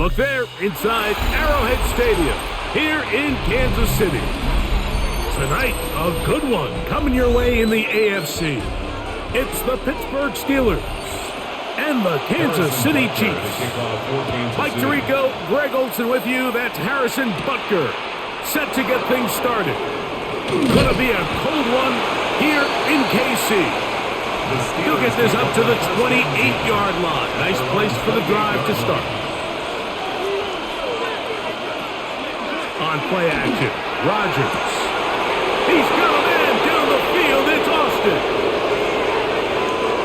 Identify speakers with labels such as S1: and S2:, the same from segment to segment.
S1: Look there, inside Arrowhead Stadium, here in Kansas City. Tonight, a good one coming your way in the AFC. It's the Pittsburgh Steelers and the Kansas City Chiefs. Mike Tirico, Greg Olson with you. That's Harrison Butker, set to get things started. Gonna be a cold one here in KC. He'll get this up to the 28-yard line. Nice place for the drive to start. On play action, Rodgers. He's got a man down the field. It's Austin.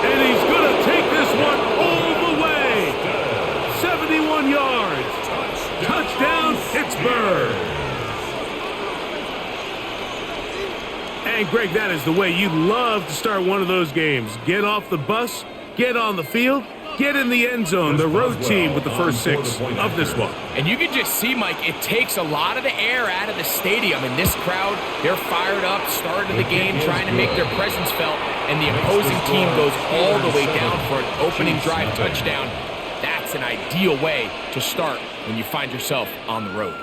S1: And he's going to take this one all the way. 71 yards. Touchdown, Pittsburgh. And, Greg, that is the way you love to start one of those games. Get off the bus, get on the field, get in the end zone. The road team with the first 6 of this one.
S2: And you can just see, Mike, it takes a lot of the air out of the stadium. And this crowd, they're fired up, started the game, trying to make their presence felt. And the opposing team goes all the way down for an opening drive touchdown. That's an ideal way to start when you find yourself on the road.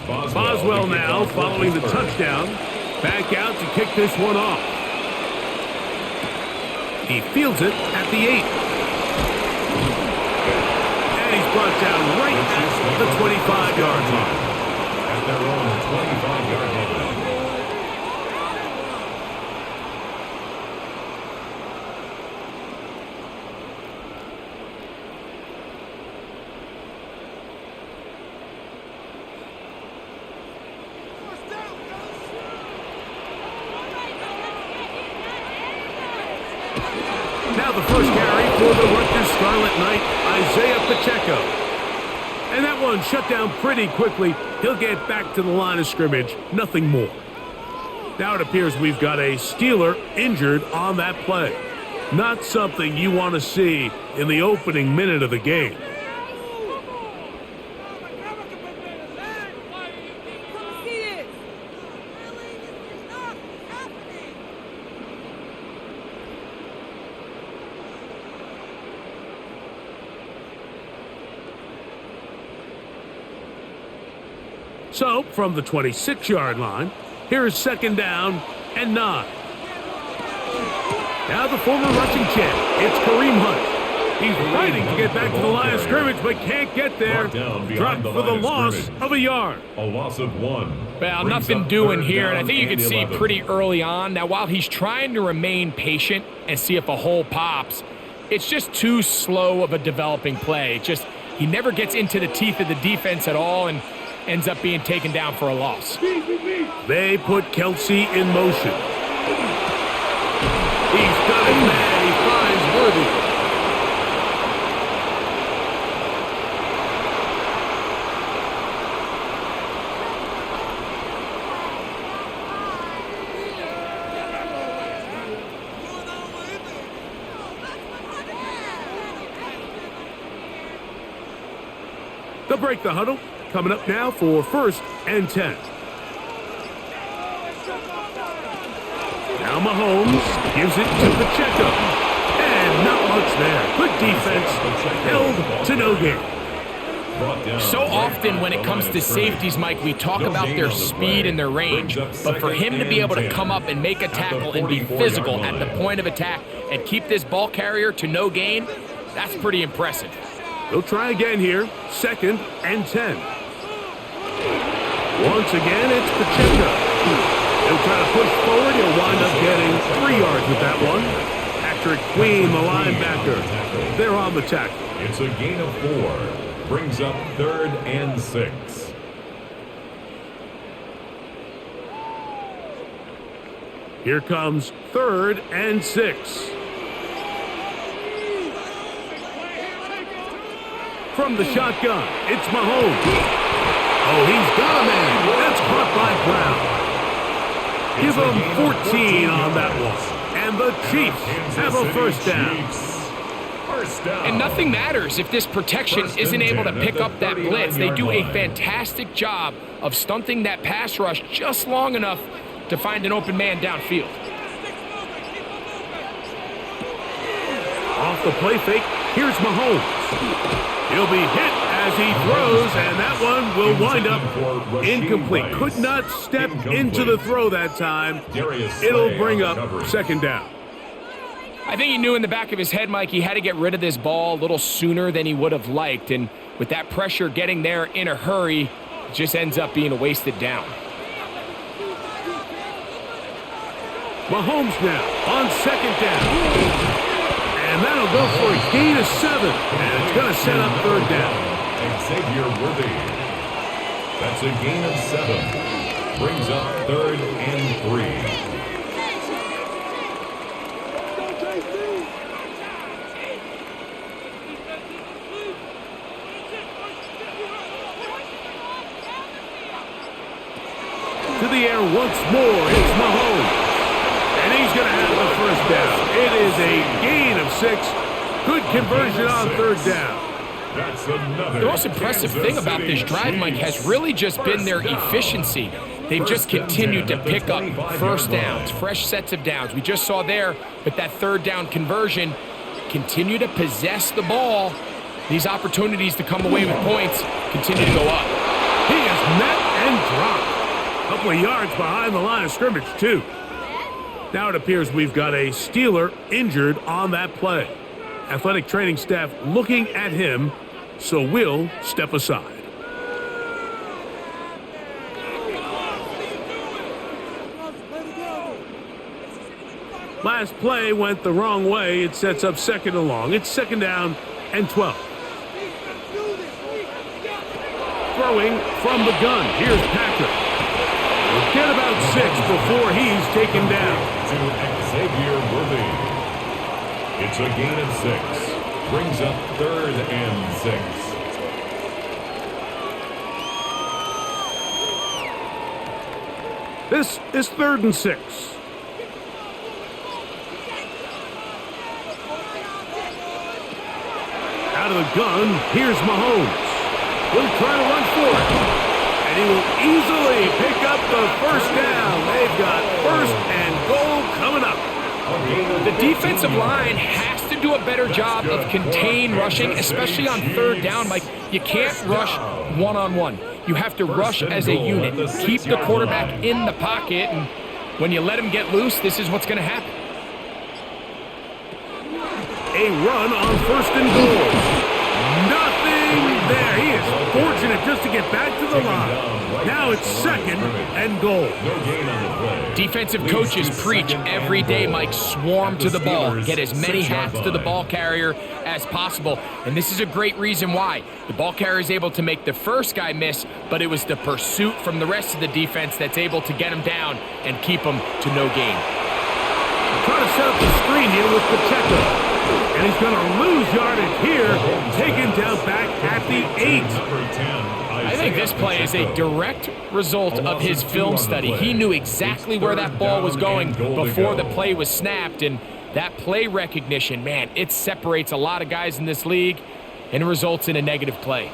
S1: Boswell now following the touchdown. Back out to kick this one off. He fields it at the 8. And he's brought down right at the 25-yard line.
S3: At their own 25-yard line.
S1: Now the first carry for the Rutgers Scarlet Knight, Isaiah Pacheco. And that one shut down pretty quickly. He'll get back to the line of scrimmage, nothing more. Now it appears we've got a Steeler injured on that play. Not something you want to see in the opening minute of the game. So, from the 26-yard line, here is 2nd down and 9. Now the former rushing champ, it's Kareem Hunt. He's fighting to get back to the line of scrimmage, but can't get there. Dropped for the loss of a yard.
S3: A loss of 1.
S2: Well, nothing doing here, and I think you can see pretty early on. Now, while he's trying to remain patient and see if a hole pops, it's just too slow of a developing play. He never gets into the teeth of the defense at all, and ends up being taken down for a loss.
S1: They put Kelsey in motion. He's got it, man. He finds Worthy. They'll break the huddle. Coming up now for 1st and 10. Now Mahomes gives it to Pacheco. And not much there. Good defense. Held to no gain.
S2: So often when it comes to safeties, Mike, we talk about their speed and their range. But for him to be able to come up and make a tackle and be physical at the point of attack and keep this ball carrier to no gain, that's pretty impressive.
S1: They'll try again here. 2nd and 10. Once again, it's Pacheco. He'll try to push forward. He'll wind up getting 3 yards with that one. Patrick Queen, the linebacker, they're on the tackle.
S3: It's a gain of 4. Brings up 3rd and 6.
S1: Here comes 3rd and 6. From the shotgun, it's Mahomes. Oh, he's got a man. That's caught by Brown. Give him 14 on that one. And the Chiefs have a 1st down.
S3: First down.
S2: And nothing matters if this protection isn't able to pick up that blitz. They do a fantastic job of stunting that pass rush just long enough to find an open man downfield.
S1: Off the play fake, here's Mahomes. He'll be hit as he throws, and that one will wind up incomplete. Could not step into the throw that time. It'll bring up second down.
S2: I think he knew in the back of his head, Mike, he had to get rid of this ball a little sooner than he would have liked. And with that pressure getting there in a hurry, it just ends up being a wasted down.
S1: Mahomes now on second down. And that'll go for a gain of 7. And it's going to set up third down.
S3: Xavier Worthy. That's a gain of 7. Brings up 3rd and 3.
S1: To the air once more, it's Mahomes. And he's going to have the first down. It is a gain of 6. Good conversion on third down.
S3: That's another.
S2: The most impressive thing about this drive, Mike, has really just been their efficiency. They've just continued to pick up first downs, fresh sets of downs. We just saw there with that third down conversion, continue to possess the ball. These opportunities to come away with points continue to go up.
S1: He is met and dropped. A couple of yards behind the line of scrimmage, too. Now it appears we've got a Steeler injured on that play. Athletic training staff looking at him, so we'll step aside. Last play went the wrong way. It sets up second and long. It's second down and 12. Throwing from the gun. Here's Patrick. Get about 6 before he's taken down.
S3: To Xavier Worthy. It's a gain of 6. Brings up 3rd and 6.
S1: This is 3rd and 6. Out of the gun, here's Mahomes. He'll try to run for it. And he will easily pick up the first down. They've got 1st and goal coming up.
S2: The defensive line has to do a better job of contain rushing, especially on third down. Like, you can't rush one-on-one. You have to rush as a unit. Keep the quarterback in the pocket, and when you let him get loose, this is what's going to happen.
S1: A run on 1st and goal. Nothing there. He is fortunate just to get back to the line. Now it's 2nd and goal.
S2: Defensive coaches preach every day, Mike, swarm to the ball. Get as many hats to the ball carrier as possible. And this is a great reason why. The ball carrier is able to make the first guy miss, but it was the pursuit from the rest of the defense that's able to get him down and keep him to no gain.
S1: Trying to set up the screen here with Pacheco. And he's going to lose yardage here, taken down back at the 8.
S2: I think this play is a direct result of his film study. He knew exactly where that ball was going before the play was snapped, and that play recognition, man, it separates a lot of guys in this league and results in a negative play.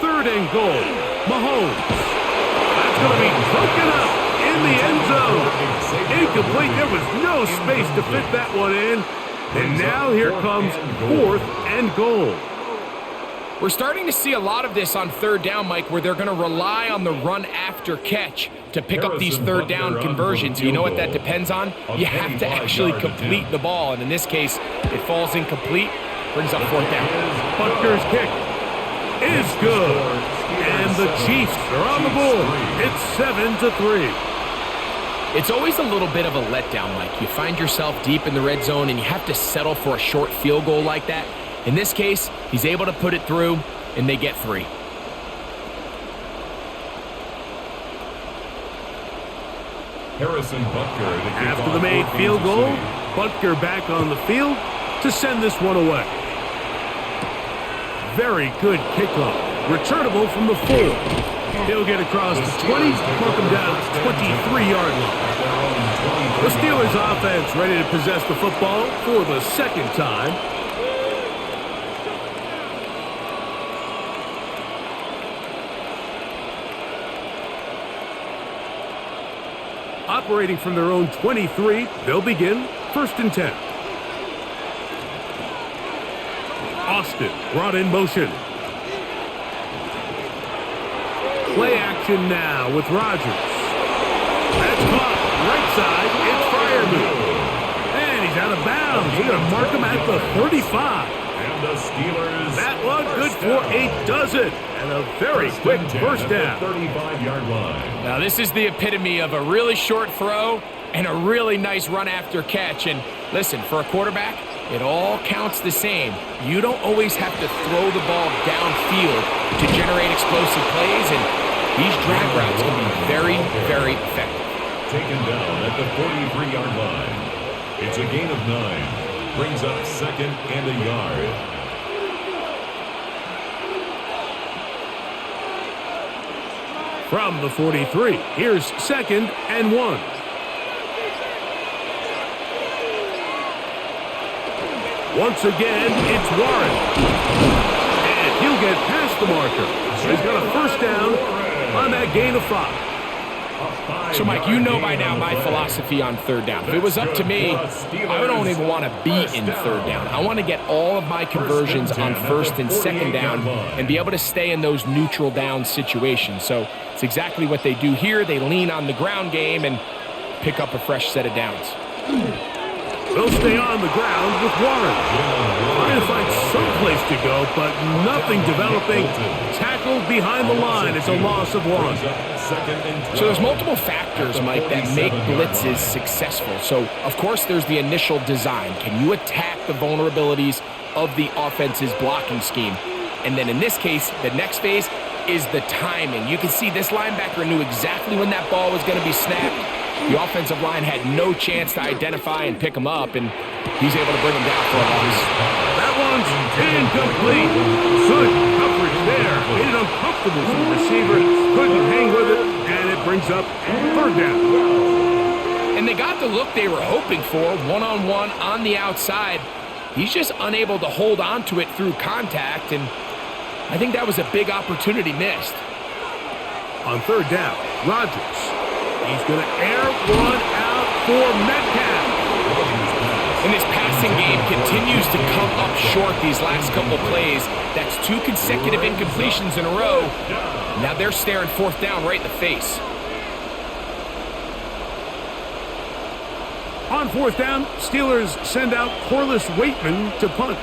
S1: 3rd and goal. Mahomes. That's going to be broken up in the end zone. Incomplete. There was no space to fit that one in. And now here comes 4th and goal.
S2: We're starting to see a lot of this on third down, Mike, where they're going to rely on the run after catch to pick up these third down conversions. You know what that depends on? You have to actually complete the ball. And in this case, it falls incomplete, brings up 4th down.
S1: Butker's kick is good. And the Chiefs are on the board. It's 7-3.
S2: It's always a little bit of a letdown, Mike. You find yourself deep in the red zone and you have to settle for a short field goal like that. In this case, he's able to put it through, and they get 3.
S3: Harrison Butker.
S1: After the made field goal, Butker back on the field to send this one away. Very good kickoff. Returnable from the 4. He'll get across the 20, mark him down at the 23-yard line. The Steelers offense ready to possess the football for the second time. Operating from their own 23, they'll begin 1st and 10. Austin brought in motion. Play action now with Rodgers. That's caught. Right side, it's Freiermuth. And he's out of bounds. They're going to mark him at the 35.
S3: And the Steelers.
S1: That one good for a dozen. And a very quick first down.
S3: 35-yard line.
S2: Now, this is the epitome of a really short throw and a really nice run after catch. And listen, for a quarterback, it all counts the same. You don't always have to throw the ball downfield to generate explosive plays, and these drag routes can be very, very effective.
S3: Taken down at the 43-yard line. It's a gain of 9. Brings up 2nd and a yard.
S1: From the 43, here's 2nd and 1. Once again, it's Warren. And he'll get past the marker. He's got a first down on that gain of 5.
S2: So, Mike, you know by now my philosophy on 3rd down. If it was up to me, I don't even want to be in 3rd down. I want to get all of my conversions on 1st and 2nd down and be able to stay in those neutral down situations. So it's exactly what they do here. They lean on the ground game and pick up a fresh set of downs.
S1: They'll stay on the ground with Warren. Trying to find some place to go, but nothing developing. Tackled behind the line. It's a loss of 1.
S2: So there's multiple factors, Mike, that make blitzes successful. So, of course, there's the initial design. Can you attack the vulnerabilities of the offense's blocking scheme? And then in this case, the next phase is the timing. You can see this linebacker knew exactly when that ball was going to be snapped. The offensive line had no chance to identify and pick him up, and he's able to bring him down for a loss.
S1: That one's incomplete. Good coverage there. Made it uncomfortable for the receiver. Couldn't hang with it, and it brings up 3rd down.
S2: And they got the look they were hoping for, one-on-one on the outside. He's just unable to hold on to it through contact, and I think that was a big opportunity missed.
S1: On 3rd down, Rodgers. He's going to air one out for Metcalf.
S2: And this passing game continues to come up short these last couple plays. That's 2 consecutive incompletions in a row. Now they're staring 4th down right in the face.
S1: On 4th down, Steelers send out Corliss Waitman to punt.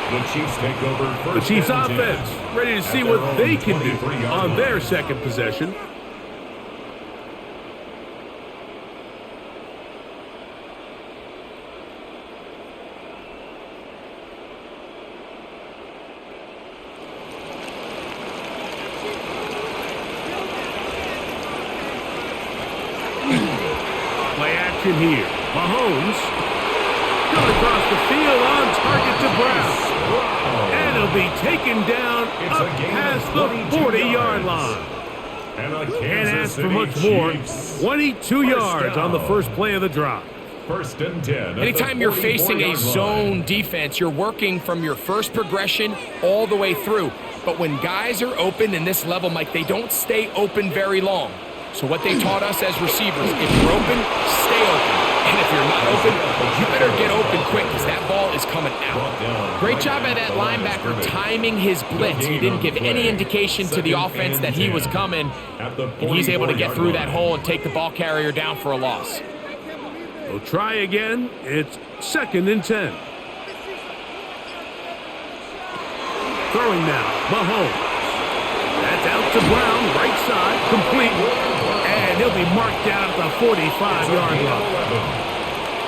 S3: The Chiefs take over.
S1: The Chiefs offense ready to see what they can do on their second possession. Play action here. Mahomes going across the field on target to Brown. And he'll be taken down up past the 40-yard line. Can't ask for much more. 22 yards on the first play of the drive.
S3: 1st and 10.
S2: Anytime you're facing a zone defense, you're working from your first progression all the way through. But when guys are open in this level, Mike, they don't stay open very long. So what they taught us as receivers, if you're open, stay open. And if you're not open, you better get open quick because that ball is coming out. Great job by that linebacker timing his blitz. He didn't give any indication to the offense that he was coming, and he's able to get through that hole and take the ball carrier down for a loss.
S1: We'll try again. It's 2nd and 10. Throwing now, Mahomes. That's out to Brown, right side, complete. And he'll be marked down at the 45-yard line.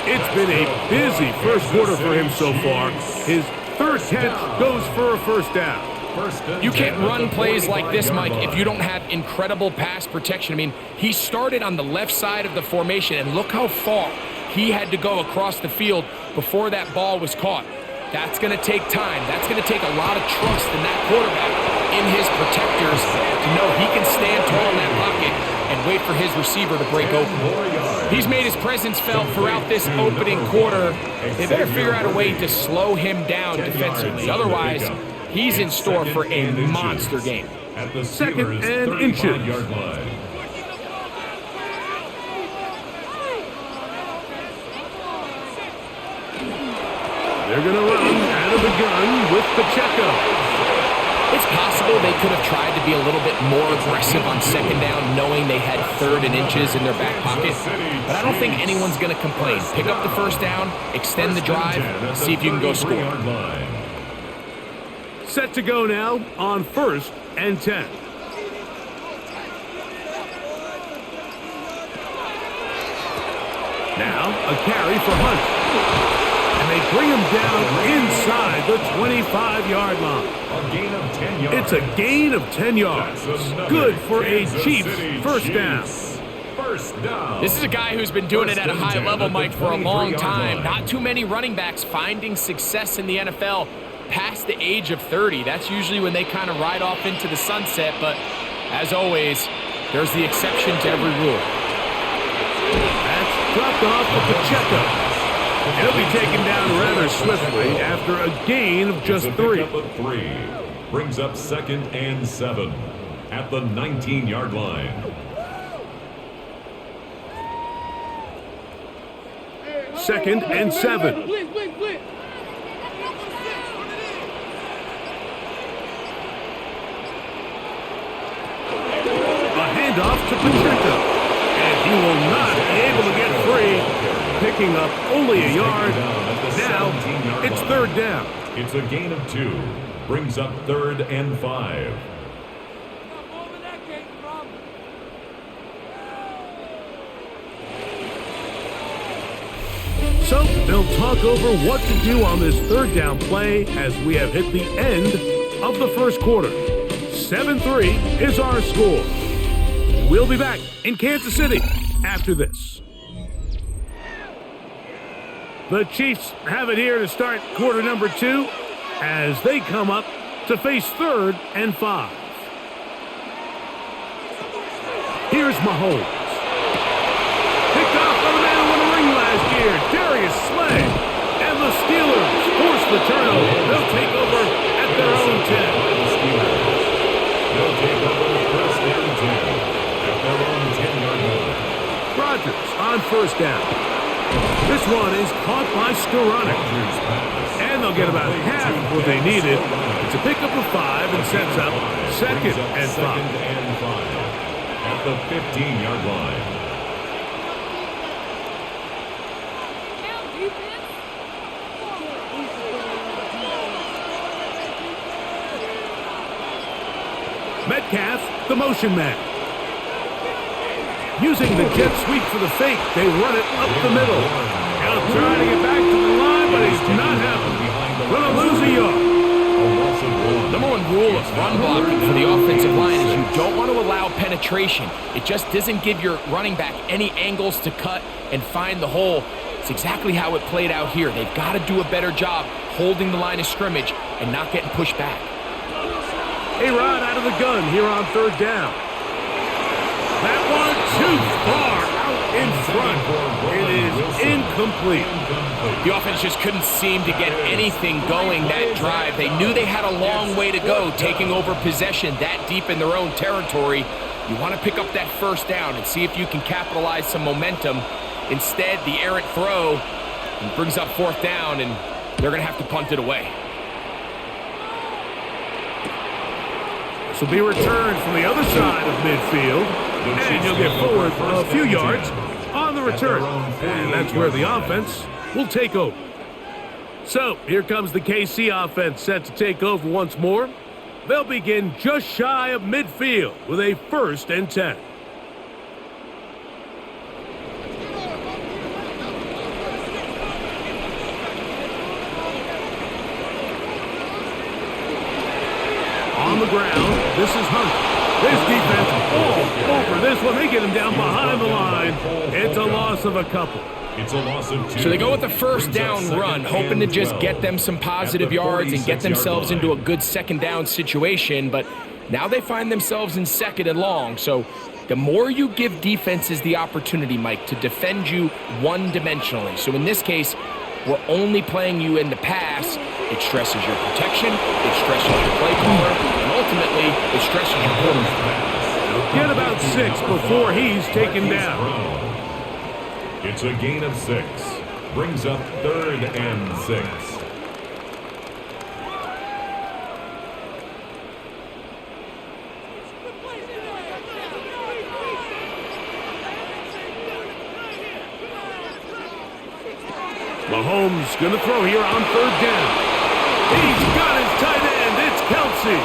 S1: It's been a busy first quarter for him so far. His 3rd catch goes for a first down.
S2: You can't run plays like this, Mike, if you don't have incredible pass protection. I mean, he started on the left side of the formation, and look how far he had to go across the field before that ball was caught. That's going to take time. That's going to take a lot of trust in that quarterback in his protectors to know he can stand tall in that pocket and wait for his receiver to break open. He's made his presence felt throughout this opening quarter. They better figure out a way to slow him down defensively. Otherwise, he's in store for a monster game.
S3: At the
S1: Second and inches.
S3: 35-yard line.
S1: They're going to run out of the gun with Pacheco.
S2: It's possible they could have tried to be a little bit more aggressive on second down, knowing they had 3rd and inches in their back pocket. But I don't think anyone's going to complain. Pick up the first down, extend the drive, see if you can go score.
S1: Set to go now on 1st and 10. Now a carry for Hunt. And they bring him down inside the 25-yard line.
S3: A gain of 10 yards.
S1: It's a gain of 10 yards. Good for a Chiefs first down.
S3: First down.
S2: This is a guy who's been doing it at a high level, Mike, for a long time. Not too many running backs finding success in the NFL past the age of 30. That's usually when they kind of ride off into the sunset, but as always, there's the exception to every rule.
S1: That's dropped off to Pacheco. He'll be taken down rather swiftly after a gain of just 3.
S3: Brings up 2nd and 7 at the 19-yard line.
S1: Second and 7. A handoff to Pacheco. And he will not be able to get free. Picking up only a yard. Now it's 3rd down.
S3: It's a gain of 2. Brings up 3rd and 5.
S1: So they'll talk over what to do on this 3rd down play as we have hit the end of the first quarter. 7-3 is our score. We'll be back in Kansas City after this. The Chiefs have it here to start quarter number 2 as they come up to face 3rd and 5. Here's Mahomes. Picked off by the man who won the ring last year, Darius Slay. And the Steelers force the turnover. They'll take over at their own 10.
S3: They'll take over first and 10 at their own 10-yard line.
S1: Rodgers on first down. This one is caught by Skoranek. And they'll get about half what they needed. It's a pickup of 5 and sets up 2nd and 5.
S3: At the 15-yard line.
S1: Metcalf, the motion man. Using the jet sweep for the fake, they run it up the middle. Now trying to get back to the line, but he's not happening. Going to lose a yard.
S2: Number 1 rule of run blocking for the offensive line is you don't want to allow penetration. It just doesn't give your running back any angles to cut and find the hole. It's exactly how it played out here. They've got to do a better job holding the line of scrimmage and not getting pushed back.
S1: A-Rod out of the gun here on 3rd down. That one too far out in front. It is incomplete.
S2: The offense just couldn't seem to get anything going that drive. They knew they had a long way to go, taking over possession that deep in their own territory. You want to pick up that first down and see if you can capitalize some momentum. Instead, the errant throw brings up 4th down, and they're going to have to punt it away.
S1: This will be returned from the other side of midfield. And you'll get forward a few yards on the return. And that's where the offense will take over. So here comes the KC offense set to take over once more. They'll begin just shy of midfield with a 1st and 10. On the ground, this is Hunt. This defense all over this one. They get him down behind the line. It's a loss of a couple.
S3: It's a loss of 2.
S2: So they go with the first down run, hoping to just get them some positive yards and get themselves into a good second down situation, but Now they find themselves in 2nd and long, so the more you give defenses the opportunity, Mike, to defend you one-dimensionally. So in this case, we're only playing you in the pass. It stresses your protection, it stresses your play caller, and ultimately, it stresses your quarterback.
S1: He'll get about 6 before he's taken down.
S3: It's a gain of 6. Brings up 3rd and 6.
S1: Mahomes going to throw here on 3rd down. He's got his tight end. It's Kelsey.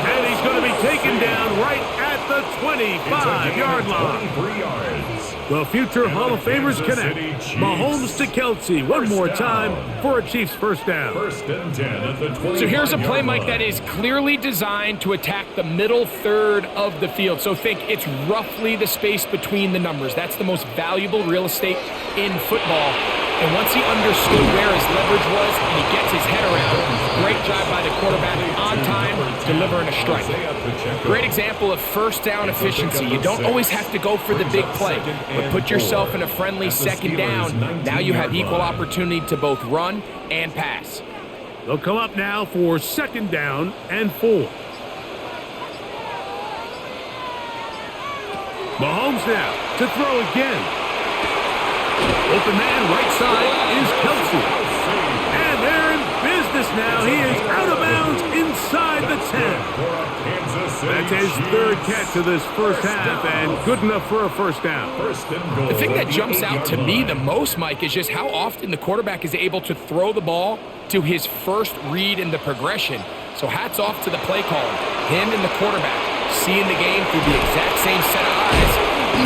S1: And he's going to be taken down right at the 25-yard line.
S3: 23 yards.
S1: The future Hall of Famers connect. Mahomes to Kelsey one more time for a Chiefs first down.
S3: 1st and 10 at the 25-yard line.
S2: So here's a play, Mike, that is clearly designed to attack the middle third of the field. So think it's roughly the space between the numbers. That's the most valuable real estate in football. And once he understood where his leverage was and he gets his head around, great job by the quarterback on time, delivering a strike. Great example of first down efficiency. You don't always have to go for the big play, but put yourself in a friendly 2nd down. Now you have equal opportunity to both run and pass.
S1: They'll come up now for 2nd down and 4. Mahomes now to throw again. Open man, right side, is Kelsey. And they're in business now. He is out of bounds inside the 10. That's his 3rd catch of this first half, and good enough for a first down.
S2: The thing that jumps out to me the most, Mike, is just how often the quarterback is able to throw the ball to his first read in the progression. So hats off to the play caller. Him and the quarterback seeing the game through the exact same set of eyes.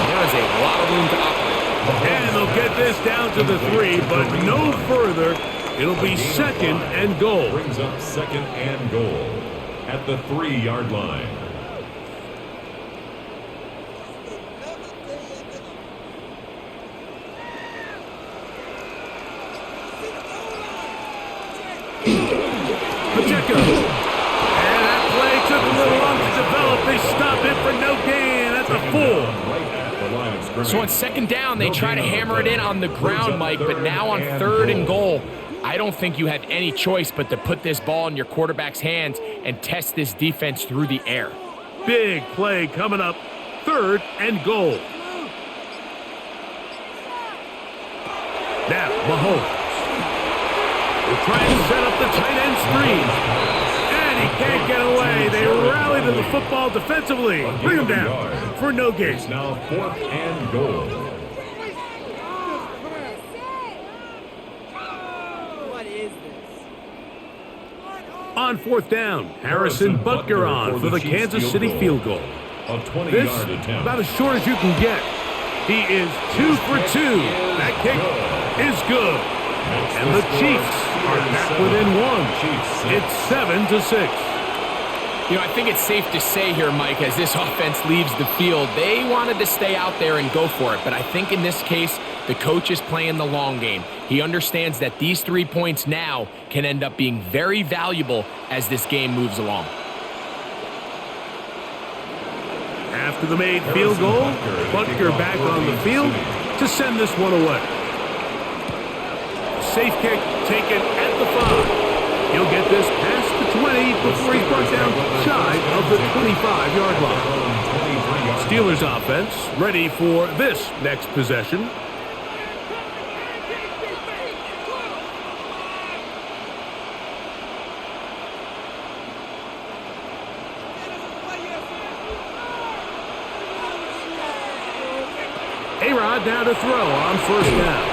S2: There is a lot of room to operate.
S1: And they'll get this down to the 3, but no further. It'll be 2nd and goal.
S3: Brings up 2nd and goal at the 3-yard line.
S1: Pacheco. And that play took a little long to develop. They stop it for no gain at the 4.
S2: So on 2nd down, they try to hammer it in on the ground, Mike, but now on 3rd and goal, I don't think you have any choice but to put this ball in your quarterback's hands and test this defense through the air.
S1: Big play coming up, 3rd and goal. Now, Mahomes. They're trying to set up the tight end screen. And he can't get away. They rally to the football defensively. Bring him down for no gain.
S3: It's now 4th and goal.
S4: What is this?
S1: On 4th down, Harrison Butker on for the Kansas City field goal.
S3: A 20-yard
S1: This,
S3: attempt.
S1: about as short as you can get. He is 2 for 2. That kick is good. And the Chiefs are back within 1. It's 7-6.
S2: You know, I think it's safe to say here, Mike, as this offense leaves the field, they wanted to stay out there and go for it. But I think in this case, the coach is playing the long game. He understands that these 3 points now can end up being very valuable as this game moves along.
S1: After the made field goal, Butker back on the field to send this one away. Safe kick taken at the 5. He'll get this past the 20 before he's brought down shy of the 25-yard line. Steelers offense ready for this next possession. A-Rod now to throw on 1st down.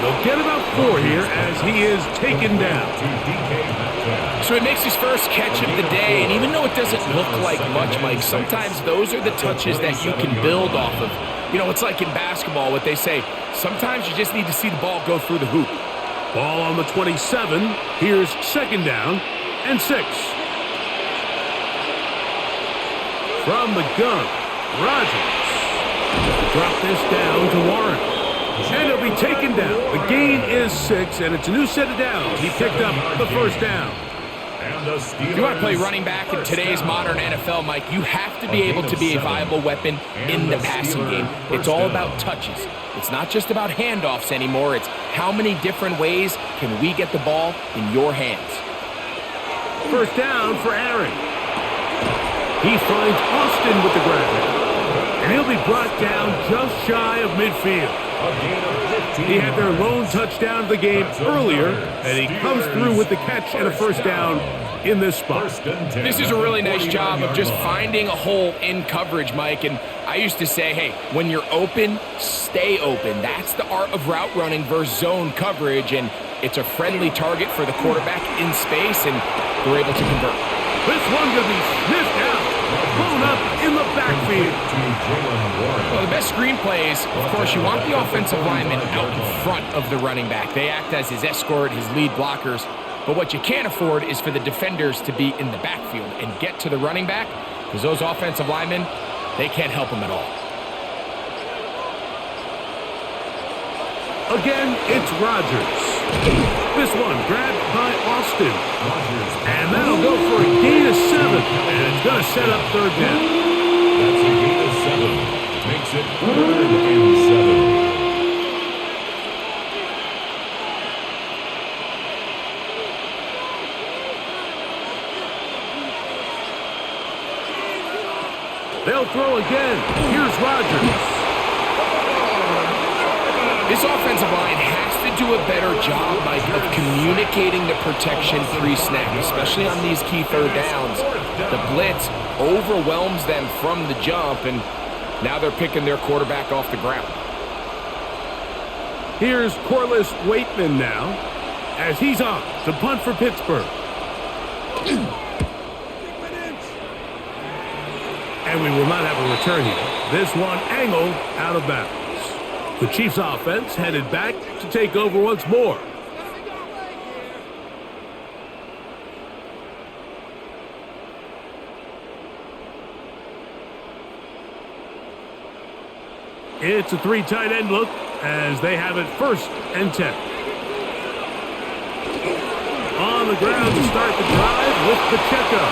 S1: They'll get about 4 here as he is taken down.
S2: So he makes his first catch of the day, and even though it doesn't look like much, Mike, sometimes those are the touches that you can build off of. You know, it's like in basketball, what they say, sometimes you just need to see the ball go through the hoop.
S1: Ball on the 27. Here's 2nd down and 6. From the gun, Rodgers. Drop this down to Warren. And he'll be taken down. The gain is 6, and it's a new set of downs. He picked up the 1st down.
S2: If you want to play running back in today's modern NFL, Mike, you have to be able to be a viable weapon in the passing game. It's all about touches. It's not just about handoffs anymore. It's how many different ways can we get the ball in your hands.
S1: First down for Aaron. He finds Austin with the grab. And he'll be brought down just shy of midfield. He had their lone touchdown of the game earlier, and he comes through with the catch and a first down in this spot.
S2: This is a really nice job of just finding a hole in coverage, Mike. And I used to say, hey, when you're open, stay open. That's the art of route running versus zone coverage, and it's a friendly target for the quarterback in space, and they're able to convert.
S1: This one could be sniffed out, blown up in the backfield.
S2: Well, the best screenplays, of course, you want the offensive lineman out in front of the running back. They act as his escort, his lead blockers. But what you can't afford is for the defenders to be in the backfield and get to the running back, because those offensive linemen, they can't help him at all.
S1: Again, it's Rodgers. This one grabbed by Austin. And that'll go for a gain of 7. And it's going to set up third down.
S3: That's a gain of 7. Makes it 3rd and 7.
S1: They'll throw again. Here's Rodgers.
S2: This offensive line has to do a better job, Mike, of communicating the protection pre-snap, especially on these key third downs. The blitz overwhelms them from the jump, and now they're picking their quarterback off the ground.
S1: Here's Corliss Waitman now, as he's off to punt for Pittsburgh. And we will not have a return here. This one angled out of bounds. The Chiefs offense headed back to take over once more. It's a 3 tight end look as they have it 1st and 10. On the ground to start the drive with Pacheco.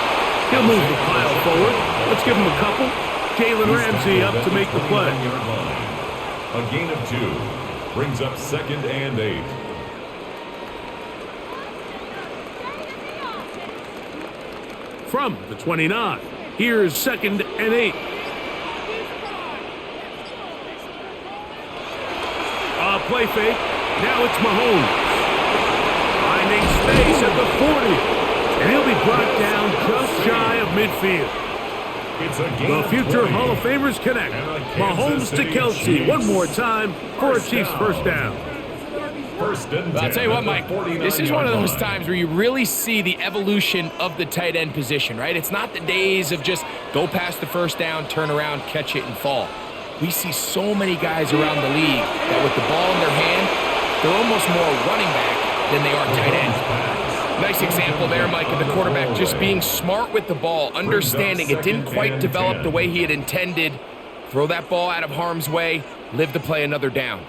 S1: He'll move the pile forward. Let's give him a couple. Jalen Ramsey up to make the play.
S3: A gain of 2 brings up 2nd and 8.
S1: From the 29, here's 2nd and 8. Play fake. Now it's Mahomes. Finding space at the 40. And he'll be brought down just shy of midfield. The future Hall of Famers connect. Mahomes to Kelsey one more time for a Chiefs first down.
S2: I'll tell you what, Mike, this is one of those times where you really see the evolution of the tight end position, right? It's not the days of just go past the first down, turn around, catch it, and fall. We see so many guys around the league that with the ball in their hand, they're almost more running back than they are tight end. Nice example there, Mike, of the quarterback just being smart with the ball, understanding it didn't quite develop the way he had intended. Throw that ball out of harm's way, live to play another down.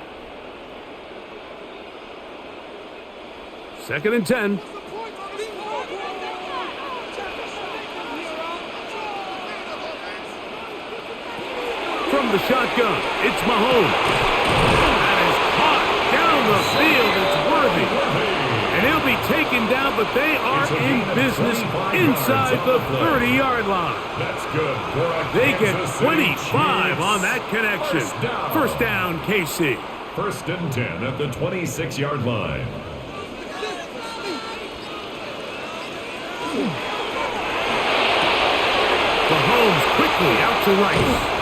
S1: 2nd and 10. From the shotgun, it's Mahomes. That is caught down the field. It's Worthy. And he'll be taken down, but they are in business inside the 30-yard line.
S3: That's good.
S1: They get 25 on that connection. First down, KC.
S3: 1st and 10 at the 26-yard line.
S1: Mahomes quickly out to right.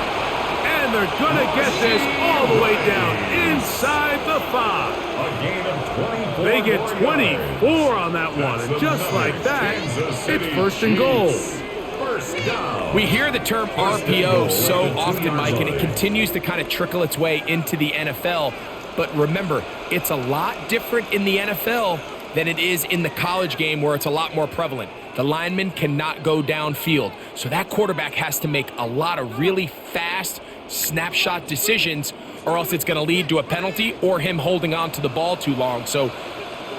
S1: And they're going to get this all the way down inside the 5.
S3: A gain of 24.
S1: They get 24 on that one. And just like that, it's 1st and goal.
S3: First down.
S2: We hear the term RPO so often, Mike, and it continues to kind of trickle its way into the NFL. But remember, it's a lot different in the NFL than it is in the college game where it's a lot more prevalent. The lineman cannot go downfield. So that quarterback has to make a lot of really fast snapshot decisions, or else it's going to lead to a penalty or him holding on to the ball too long. So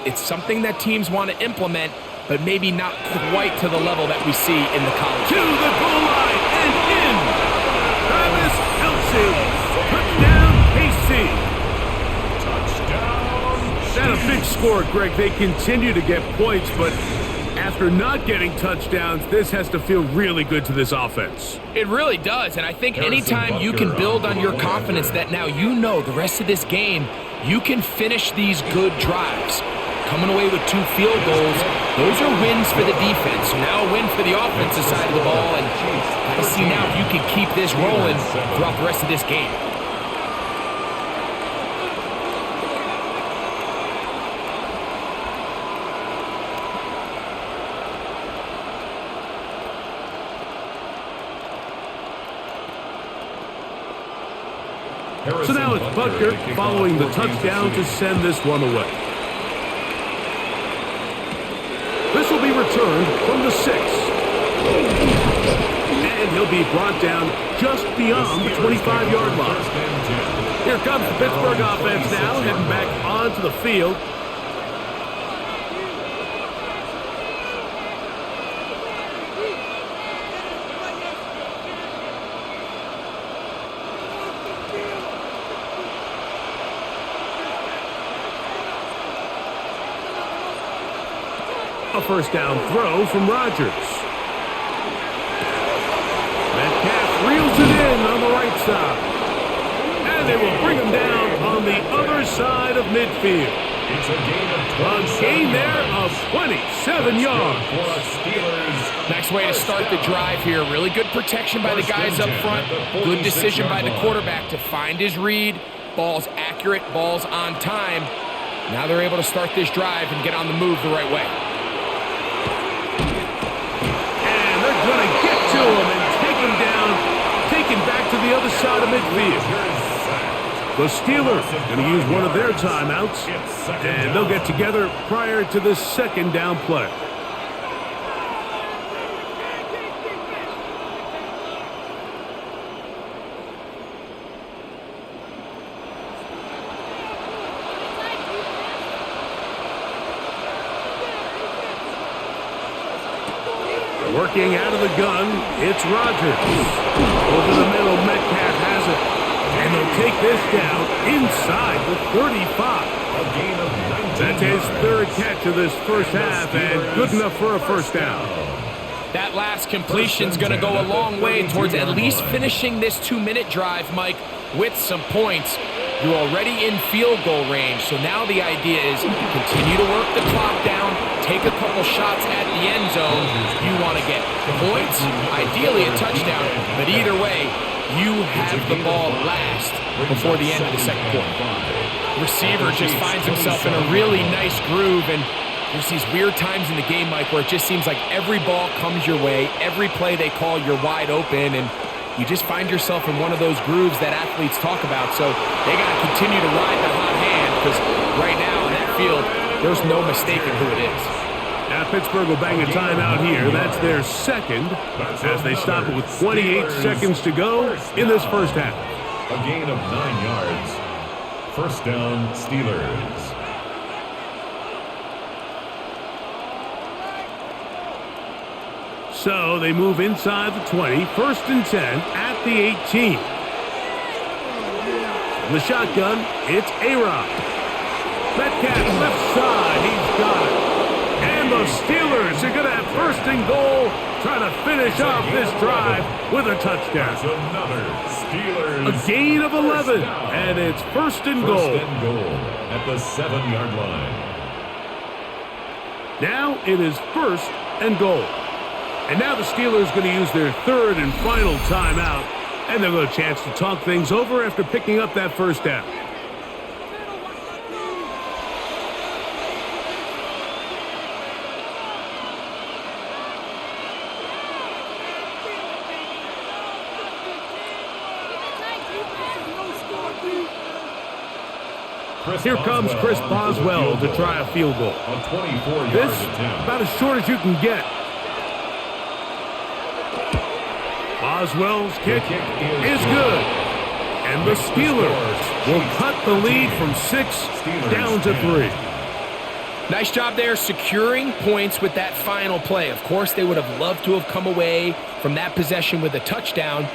S2: it's something that teams want to implement, but maybe not quite to the level that we see in the college.
S1: To the goal line and in. Travis Kelce. Touchdown, KC. Not a big score, Greg. They continue to get points, but after not getting touchdowns, this has to feel really good to this offense.
S2: It really does, and I think anytime you can build on your confidence that now you know the rest of this game, you can finish these good drives. Coming away with 2 field goals, those are wins for the defense. So now a win for the offensive side of the ball, and I see now if you can keep this rolling throughout the rest of this game.
S1: So now it's Butker following the touchdown to send this one away. This will be returned from the 6. And he'll be brought down just beyond the 25-yard line. Here comes the Pittsburgh offense now, heading back onto the field. A first down throw from Rodgers. Metcalf reels it in on the right side. And they will bring him down on the other side of midfield.
S3: It's a
S1: gain there of 27 yards.
S2: Nice way to start the drive here. Really good protection by the guys up front. Good decision by the quarterback to find his read. Ball's accurate, ball's on time. Now they're able to start this drive and get on the move the right way.
S1: Going to get to him and take him down, taken back to the other side of midfield. The Steelers going to use one of their timeouts, and they'll get together prior to this second down play. Working out of the gun, it's Rodgers. Over the middle, Metcalf has it. And they'll take this down inside the 35. That's his 3rd catch of this first half, and good enough for a first down.
S2: That last completion's going to go a long way towards at least finishing this 2-minute drive, Mike, with some points. You're already in field goal range, so now the idea is continue to work the clock down, take a couple shots at the end zone. You want to get points, ideally a touchdown, but either way, you have the ball last before the end of the second quarter. Receiver just finds himself in a really nice groove, and there's these weird times in the game, Mike, where it just seems like every ball comes your way, every play they call, you're wide open, and you just find yourself in one of those grooves that athletes talk about. So they got to continue to ride the hot hand, because right now in that field, there's no mistaking who it is.
S1: Now Pittsburgh will bang a timeout here. That's their second, as they stop it with 28 seconds to go in this first half.
S3: A gain of 9 yards. First down, Steelers.
S1: So they move inside the 20, 1st and 10 at the 18. In the shotgun, it's A-Rod. Metcalf left side, he's got it. And the Steelers are going to have 1st and goal, trying to finish off this drive with a touchdown.
S3: Another Steelers.
S1: A gain of 11, and it's 1st and goal.
S3: 1st and goal at the 7-yard line.
S1: Now it is 1st and goal. And now the Steelers are going to use their 3rd and final timeout, and they'll get a chance to talk things over after picking up that first down. Here comes Chris Boswell to try a field goal. This about as short as you can get. Boswell's kick is good. And the Steelers will cut the lead from 6 down to 3.
S2: Nice job there securing points with that final play. Of course, they would have loved to have come away from that possession with a touchdown,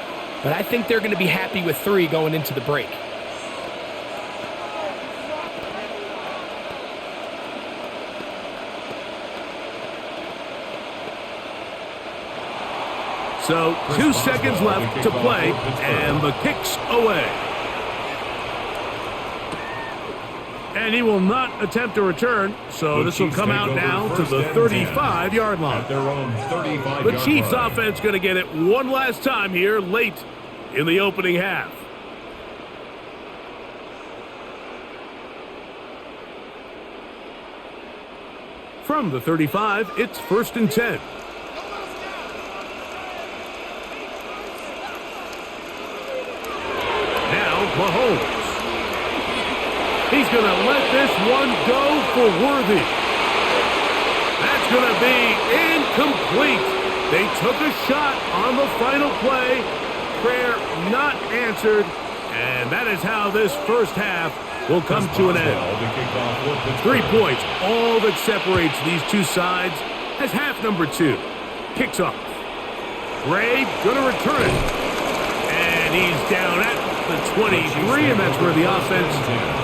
S2: but I think they're going to be happy with 3 going into the break.
S1: So 2 seconds left to play, and the kick's away. And he will not attempt a return, so this will come out now to the 35-yard line. The Chiefs offense going to get it one last time here late in the opening half. From the 35, it's 1st and 10. Mahomes. He's going to let this one go for Worthy. That's going to be incomplete. They took a shot on the final play. Prayer not answered. And that is how this first half will come to an end. 3 points, all that separates these two sides as half number 2 kicks off. Gray going to return it. And he's down at the 23, and that's where the offense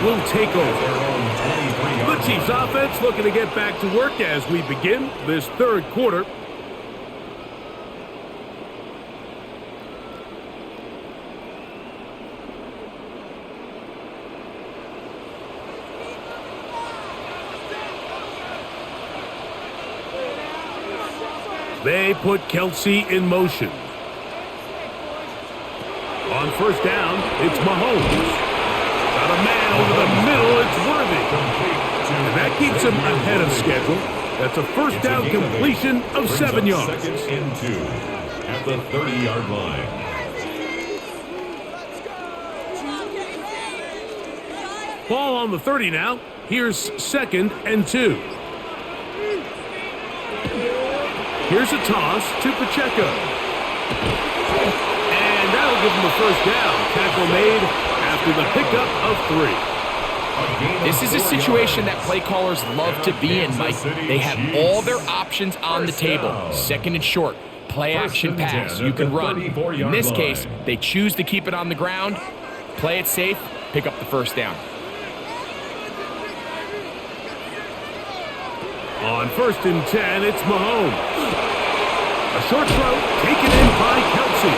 S1: will take over. The Chiefs offense looking to get back to work as we begin this 3rd quarter. They put Kelsey in motion. On 1st down, it's Mahomes. Got a man over the middle, it's Worthy. And that keeps him ahead of schedule. That's a 1st down completion of 7 yards.
S3: 2nd and 2 at the 30-yard line.
S1: Ball on the 30 now. Here's 2nd and 2. Here's a toss to Pacheco. That'll give him the 1st down. Tackle made after the pickup of 3.
S2: This is a situation that play callers love to be in, Mike. They have all their options on the table. 2nd and short, play action pass. You can run. In this case, they choose to keep it on the ground, play it safe, pick up the 1st down.
S1: On 1st and 10, it's Mahomes. A short throw taken in by Kelsey.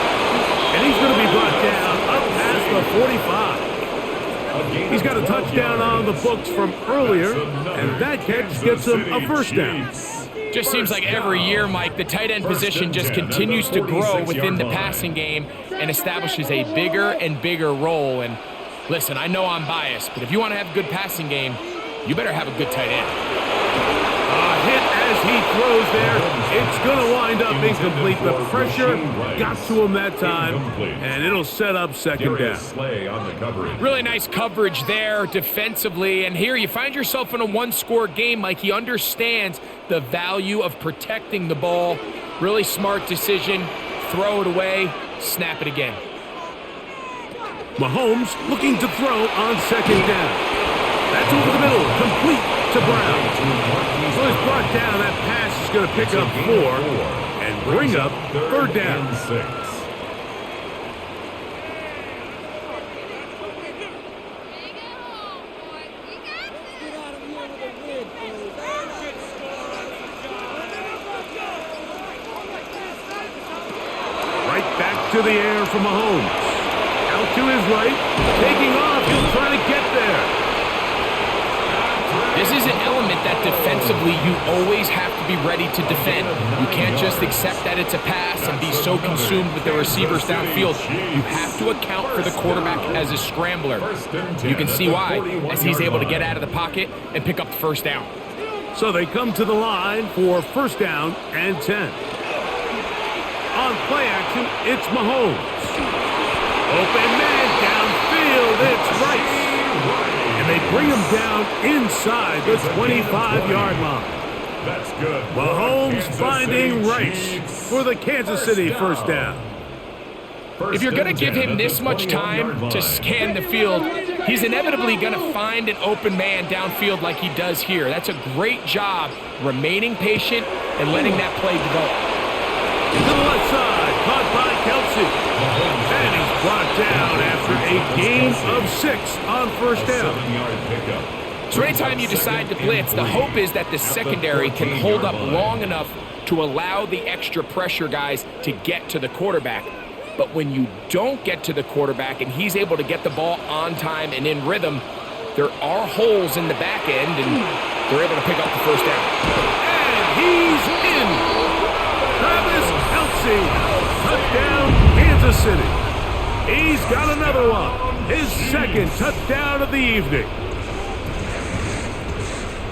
S1: And he's going to be brought down up past the 45. He's got a touchdown on the books from earlier, and that catch gets him a 1st down.
S2: Just seems like every year, Mike, the tight end position just continues to grow within the passing game and establishes a bigger and bigger role. And listen, I know I'm biased, but if you want to have a good passing game, you better have a good tight end.
S1: Hit as he throws there. It's going to wind up incomplete. The pressure got to him that time, and it'll set up 2nd down.
S2: Really nice coverage there defensively, and here you find yourself in a 1-score game. Mike, he understands the value of protecting the ball. Really smart decision. Throw it away, snap it again.
S1: Mahomes looking to throw on 2nd down. That's over the middle, complete to Brown. So he's brought down. That pass is going to pick up 4 and bring up 3rd down. Right back to the air for Mahomes. Out to his right, taking off. He'll try to get there.
S2: This is an element that defensively you always have to be ready to defend. You can't just accept that it's a pass and be so consumed with the receivers downfield. You have to account for the quarterback as a scrambler. You can see why, as he's able to get out of the pocket and pick up the 1st down.
S1: So they come to the line for 1st down and 10. On play action, it's Mahomes. Open man downfield, it's Rice. And they bring him down inside the 25-yard line.
S3: That's good.
S1: Mahomes finding Rice for the Kansas City 1st down.
S2: If you're going to give him this much time to scan the field, he's inevitably going to find an open man downfield like he does here. That's a great job remaining patient and letting that play develop.
S1: To the left side, caught by Kelsey. And he's brought down after a gain of 6 on first down.
S3: 7-yard pickup.
S2: So anytime you decide to blitz, the hope is that the secondary can hold up long enough to allow the extra pressure guys to get to the quarterback. But when you don't get to the quarterback and he's able to get the ball on time and in rhythm, there are holes in the back end, and they're able to pick up the first down.
S1: And he's in. Travis Kelce, touchdown, Kansas City. He's got another one, his second touchdown of the evening.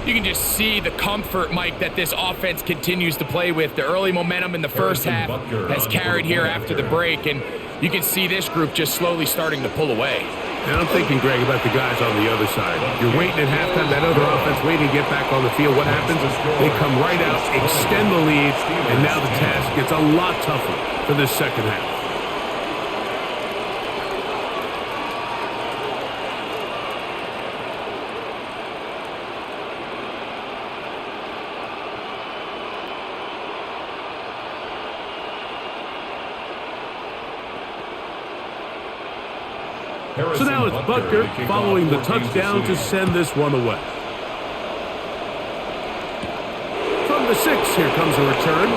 S2: You can just see the comfort, Mike, that this offense continues to play with. The early momentum in the first half has carried here after the break, and you can see this group just slowly starting to pull away.
S1: And I'm thinking, Greg, about the guys on the other side. You're waiting at halftime, that other offense waiting to get back on the field. What happens? They come right out, extend the lead, and now the task gets a lot tougher for this second half. So now it's Butker following the touchdown to send this one away. From the 6, here comes a return.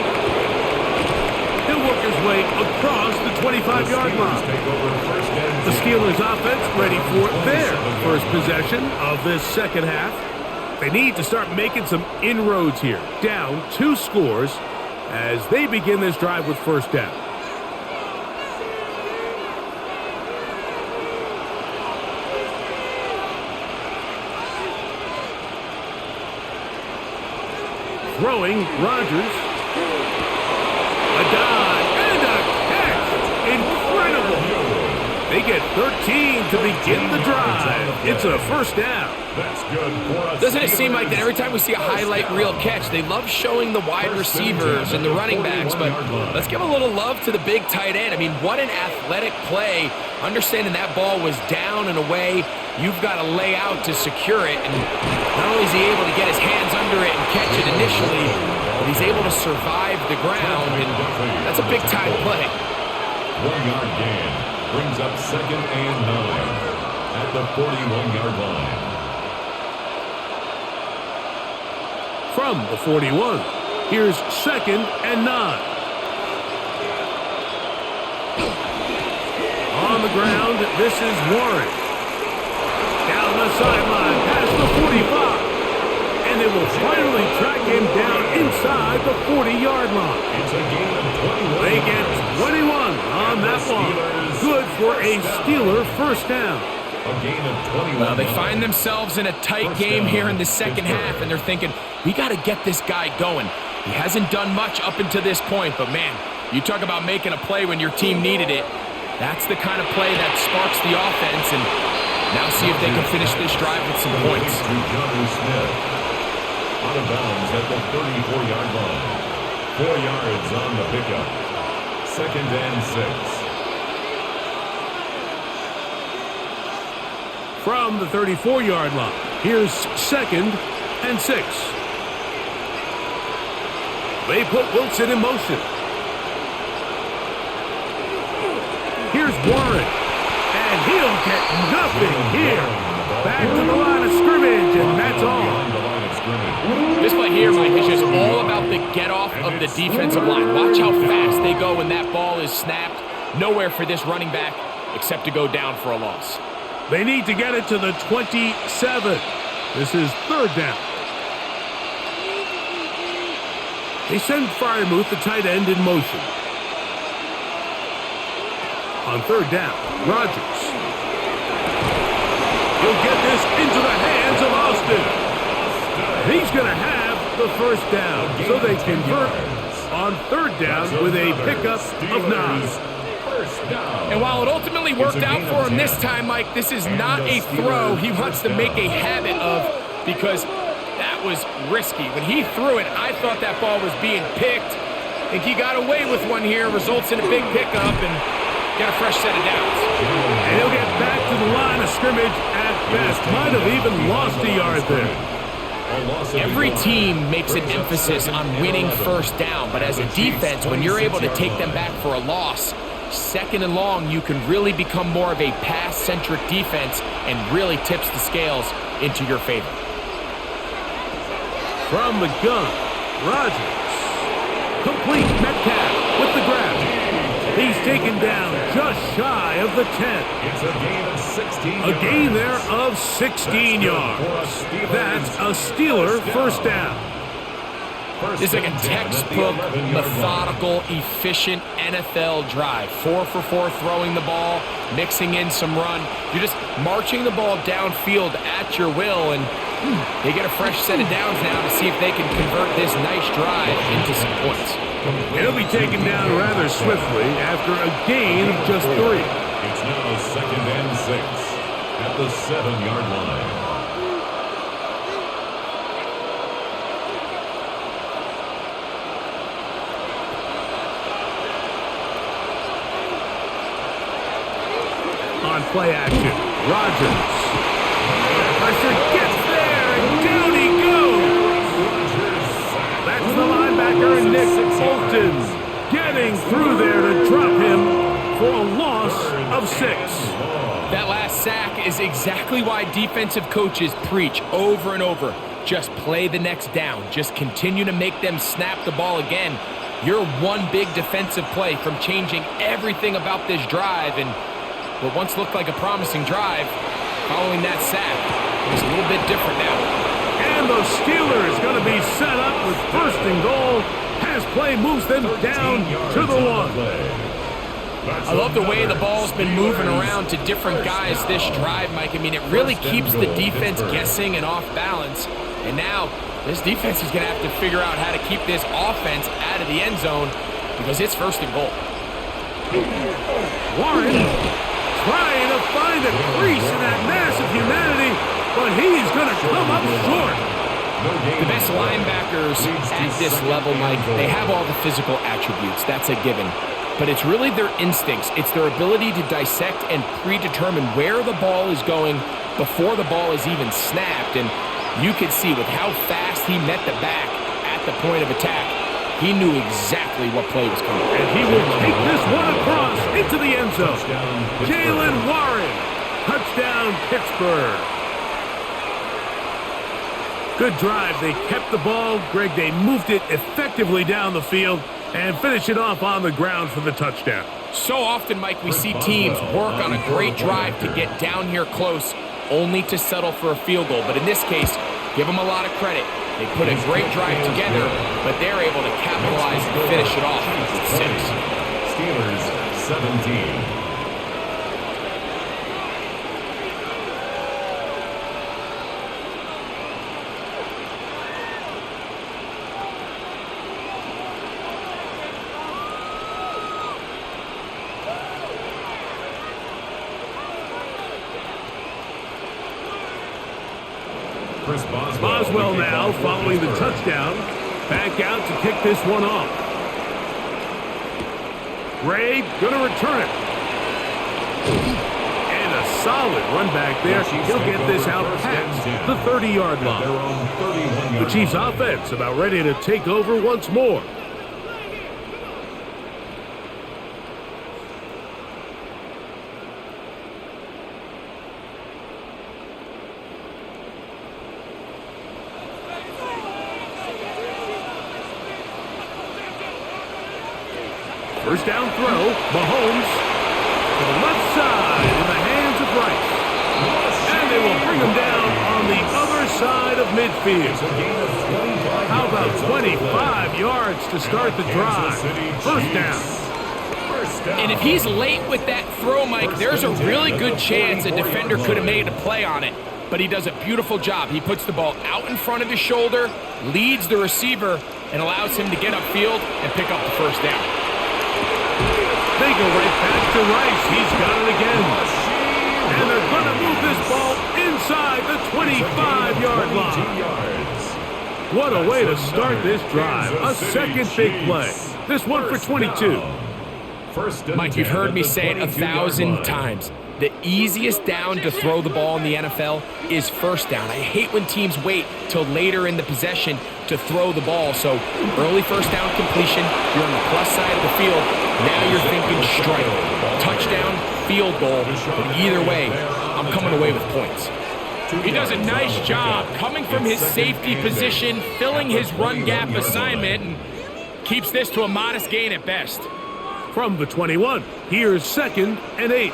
S1: He'll work his way across the 25-yard line. The Steelers offense ready for their first possession of this second half. They need to start making some inroads here. Down 2 scores as they begin this drive with first down. Throwing, Rodgers. A dive and a catch. Incredible. They get 13 to begin the drive. It's a first down.
S3: That's good for us.
S2: Doesn't it seem like that every time we see a highlight reel catch, they love showing the wide receivers and the running backs, but let's give a little love to the big tight end. I mean, what an athletic play. Understanding that ball was down and away, you've got to lay out to secure it, and not only is he able to get his hands under it and catch it initially, but he's able to survive the ground, and that's a big-time play.
S3: 1-yard gain brings up 2nd and 9 at the 41-yard line.
S1: From the 41, here's 2nd and 9. On the ground, this is Warren. Down the sideline, past the 45. And they will finally track him down inside the 40-yard line.
S3: It's a gain of 21.
S1: They get 21 on that one. Good for a Steeler first down.
S3: A gain of 21.
S2: Well, they find themselves in a tight game here in the second half, and they're thinking, we got to get this guy going. He hasn't done much up until this point, but man, you talk about making a play when your team needed it. That's the kind of play that sparks the offense, and now see if they can finish this drive with some points.
S3: Johnny Smith out of bounds at the 34-yard line. 4 yards on the pickup. 2nd and 6.
S1: From the 34-yard line, here's 2nd and 6. They put Wilson in motion. Here's Warren, and he'll get nothing here. Back to the line of scrimmage, and that's all.
S2: This play here, Mike, is just all about the get-off of the defensive line. Watch how fast they go when that ball is snapped. Nowhere for this running back except to go down for a loss.
S1: They need to get it to the 27. This is 3rd down. They send Freiermuth, the tight end, in motion. On 3rd down, Rodgers. He'll get this into the hands of Austin. He's going to have the first down, so they convert on 3rd down with a pickup of 9.
S2: And while it ultimately worked out for him this time, Mike, this is not a throw he wants to make a habit of, because that was risky. When he threw it, I thought that ball was being picked. I think he got away with one here, results in a big pickup, and get a fresh set of downs.
S1: And he'll get back to the line of scrimmage at best. Might have even lost a yard there.
S2: Every team makes an emphasis on winning first down, but as a defense, when you're able to take them back for a loss, second and long, you can really become more of a pass-centric defense and really tips the scales into your favor.
S1: From the gun, Rodgers. Complete. Metcalf with the grab. He's taken down just shy of the 10.
S3: It's a gain of 16
S1: A gain there of 16 yards. That's a Steeler first down.
S2: This is like a textbook, methodical, efficient NFL drive. 4 for 4 throwing the ball, mixing in some run. You're just marching the ball downfield at your will, and they get a fresh set of downs now to see if they can convert this nice drive into some points.
S1: It'll be taken down rather swiftly after a gain of just 3.
S3: It's now 2nd and 6 at the 7-yard line.
S1: On play action, Rodgers. Pressure gets there, and down he goes. That's the linebacker, Nick Bolton, getting through there to drop him for a loss of 6.
S2: That last sack is exactly why defensive coaches preach over and over. Just play the next down. Just continue to make them snap the ball again. You're one big defensive play from changing everything about this drive, and what once looked like a promising drive, following that sack, is a little bit different now.
S1: And the Steelers going to be set up with 1st and goal as play moves them down to the 1.
S2: I love the way the ball's been moving around to different guys this drive, Mike. I mean, it really keeps the defense guessing and off balance. And now this defense is going to have to figure out how to keep this offense out of the end zone because it's 1st and goal.
S1: Warren trying to find a crease in that mass of humanity, but he's going to come up short.
S2: The best linebackers at this level, Mike, they have all the physical attributes. That's a given. But it's really their instincts. It's their ability to dissect and predetermine where the ball is going before the ball is even snapped. And you could see with how fast he met the back at the point of attack, he knew exactly what play was coming.
S1: And he will take this one across into the end zone. Jalen Warren, touchdown Pittsburgh. Good drive. They kept the ball. Greg, they moved it effectively down the field and finish it off on the ground for the touchdown.
S2: So often, Mike, we see teams work on a great drive to get down here close, only to settle for a field goal. But in this case, give them a lot of credit. They put a great drive together, but they're able to capitalize and finish it off with 6.
S3: Steelers 17.
S1: Boswell now following the touchdown. Back out to kick this one off. Gray gonna return it. And a solid run back there. He'll get this out past the 30-yard line. The Chiefs offense about ready to take over once more. First down throw, Mahomes to the left side in the hands of Rice. And they will bring him down on the other side of midfield. How about 25 yards to start the drive? First down.
S2: And if he's late with that throw, Mike, there's a really good chance a defender could have made a play on it. But he does a beautiful job. He puts the ball out in front of his shoulder, leads the receiver, and allows him to get upfield and pick up the first down.
S1: They go right back to Rice. He's got it again. And they're going to move this ball inside the 25-yard line. What a way to start this drive. A second big play. This one for 22.
S3: First and
S2: Mike, you've
S3: 10
S2: heard
S3: at
S2: me
S3: the
S2: say it
S3: 22-yard
S2: 1,000
S3: line.
S2: times. The easiest down to throw the ball in the NFL is first down. I hate when teams wait till later in the possession to throw the ball. So early first down completion, you're on the plus side of the field. Now you're thinking strike, touchdown, field goal. But either way, I'm coming away with points.
S5: He does a nice job coming from his safety position, filling his run gap assignment, and keeps this to a modest gain at best.
S1: From the 21, here's 2nd and 8.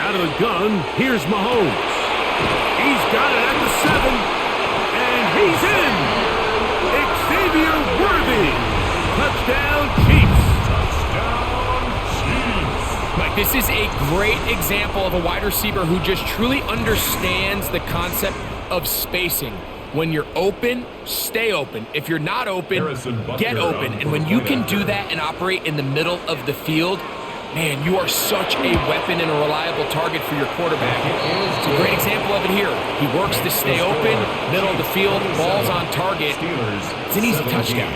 S1: Out of the gun, here's Mahomes. He's got it at the 7, and he's in. Xavier Worthy. Touchdown, Chiefs.
S2: Mike, this is a great example of a wide receiver who just truly understands the concept of spacing. When you're open, stay open. If you're not open, get open. And when you can do that and operate in the middle of the field, man, you are such a weapon and a reliable target for your quarterback. It's a great example of it here. He works to stay open, middle of the field, ball's on target. It's an easy touchdown.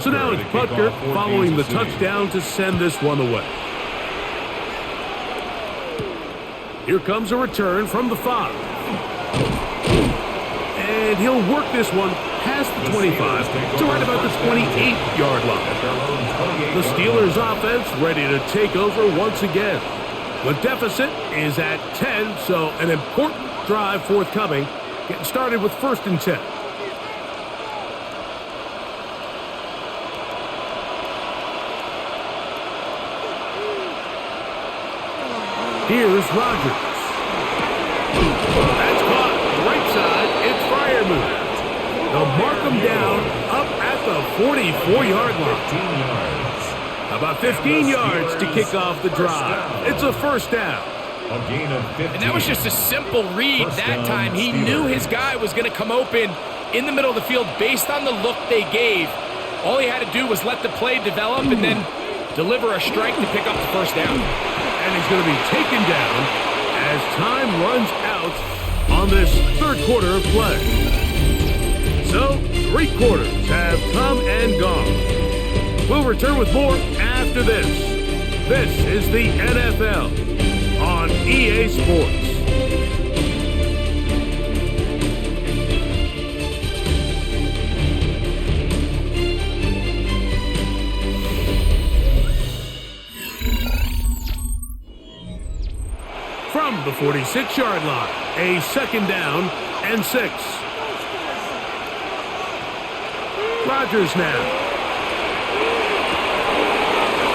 S1: So now it's Butker following the touchdown to send this one away. Here comes a return from the 5. And he'll work this one past the 25 to right about the 28-yard line. The Steelers offense ready to take over once again. The deficit is at 10, so an important drive forthcoming. Getting started with 1st and 10. Here's Rodgers. That's caught. Right side, it's Freiermuth. They'll mark him down up at the 44-yard line. About 15 yards to kick off the drive. It's a first down.
S2: And that was just a simple read that time. He knew his guy was going to come open in the middle of the field based on the look they gave. All he had to do was let the play develop and then deliver a strike to pick up the first down.
S1: And he's going to be taken down as time runs out on this 3rd quarter of play. So, 3 quarters have come and gone. We'll return with more after this. This is the NFL on EA Sports. From the 46-yard line, a 2nd down and 6. Rodgers now.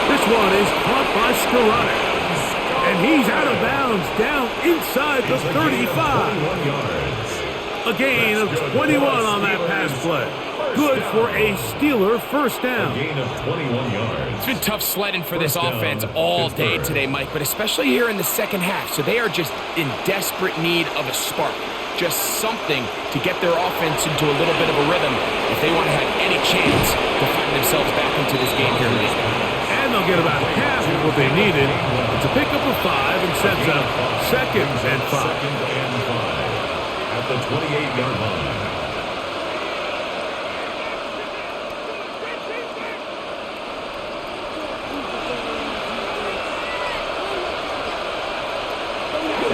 S1: This one is caught by Skoranek. And he's out of bounds down inside the 35. A gain of 21 on that pass play. Good for a Steeler first down.
S2: It's been tough sledding for this offense all day today, Mike, but especially here in the second half. So they are just in desperate need of a spark. Just something to get their offense into a little bit of a rhythm if they want to have any chance to find themselves back into this game here tonight.
S1: And they'll get about half of what they needed. It's a pickup of 5 and sets up 2nd and 5.
S3: At the 28-yard line.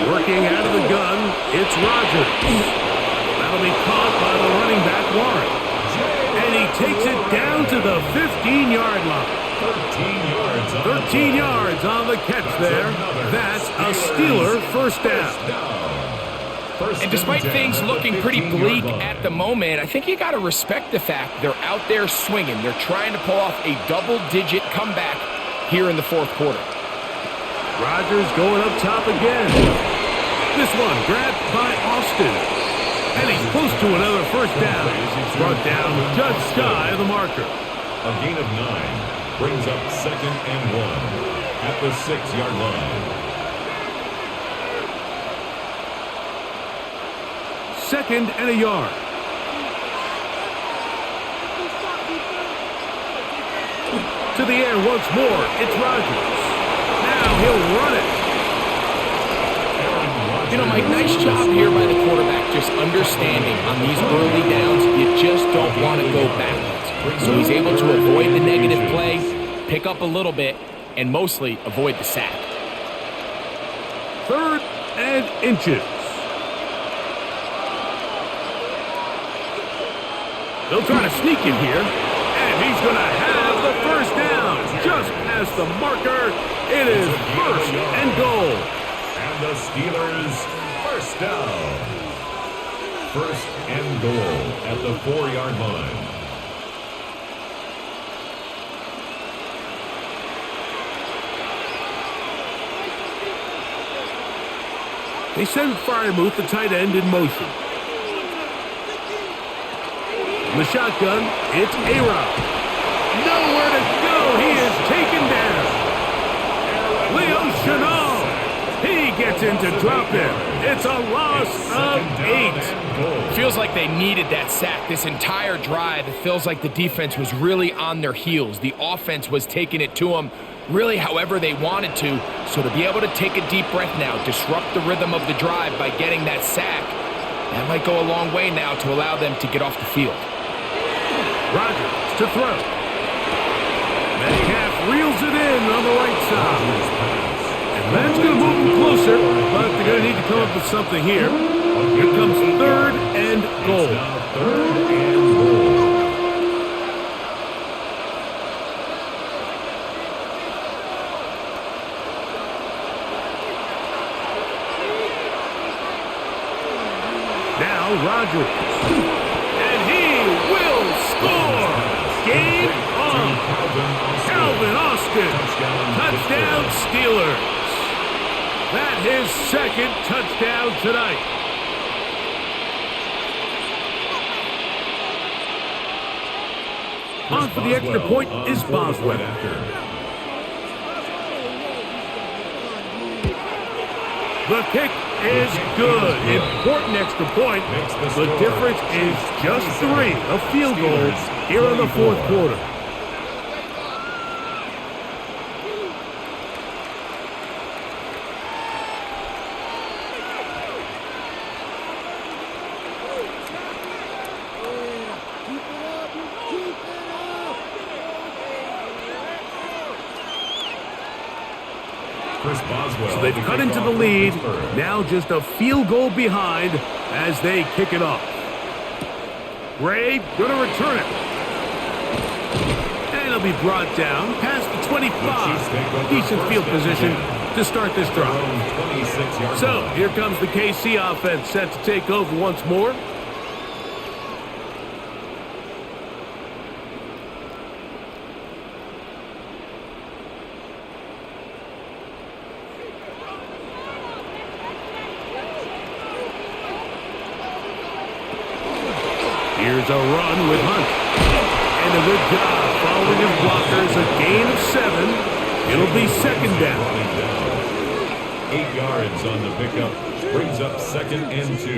S1: Working out of the gun, it's Rodgers. That'll be caught by the running back, Warren. And he takes it down to the 15-yard line. 13 yards on the catch there. That's a Steeler first down.
S2: And despite things looking pretty bleak at the moment, I think you got to respect the fact they're out there swinging. They're trying to pull off a double-digit comeback here in the 4th quarter.
S1: Rodgers going up top again. This one grabbed by Austin. And he's close to another first down. Brought down just shy of the marker.
S3: A gain of 9 brings up 2nd and 1 at the 6-yard line.
S1: 2nd and a yard. To the air once more. It's Rodgers. Now he'll run it.
S2: You know, Mike, nice job here by the quarterback, just understanding on these early downs, you just don't want to go backwards. So he's able to avoid the negative play, pick up a little bit, and mostly avoid the sack.
S1: 3rd and inches. They'll try to sneak in here, and he's going to have the first down. Just past the marker, it is 1st and goal.
S3: And the Steelers first down. 1st and goal at the 4-yard line.
S1: They send Freiermuth, the tight end, in motion. In the shotgun, it's A-Rob. Nowhere to go. He is taken down. Leo Chenal. He gets in to drop him. It's a loss of 8.
S2: Feels like they needed that sack this entire drive. It feels like the defense was really on their heels. The offense was taking it to them really however they wanted to. So to be able to take a deep breath now, disrupt the rhythm of the drive by getting that sack, that might go a long way now to allow them to get off the field.
S1: Rodgers to throw. Metcalf reels it in on the right side. And that's going to move them closer, but they're going to need to come up with something here. Here comes 3rd and goal.
S3: 3rd and goal.
S1: Now Rodgers. And he will score. Game on. Calvin Austin. Touchdown Steelers. That his 2nd touchdown tonight. On for the extra point is Boswell. The kick is good. Important extra point. The difference is just 3. A field goal here in the 4th quarter. So they've cut into the lead. Now just a field goal behind as they kick it off. Gray going to return it. And it'll be brought down past the 25. Decent field position to start this drive. So here comes the KC offense set to take over once more. Here's a run with Hunt. And a good job following his blockers. A gain of 7. It'll be 2nd down.
S3: 8 yards on the pickup. Brings up 2nd and 2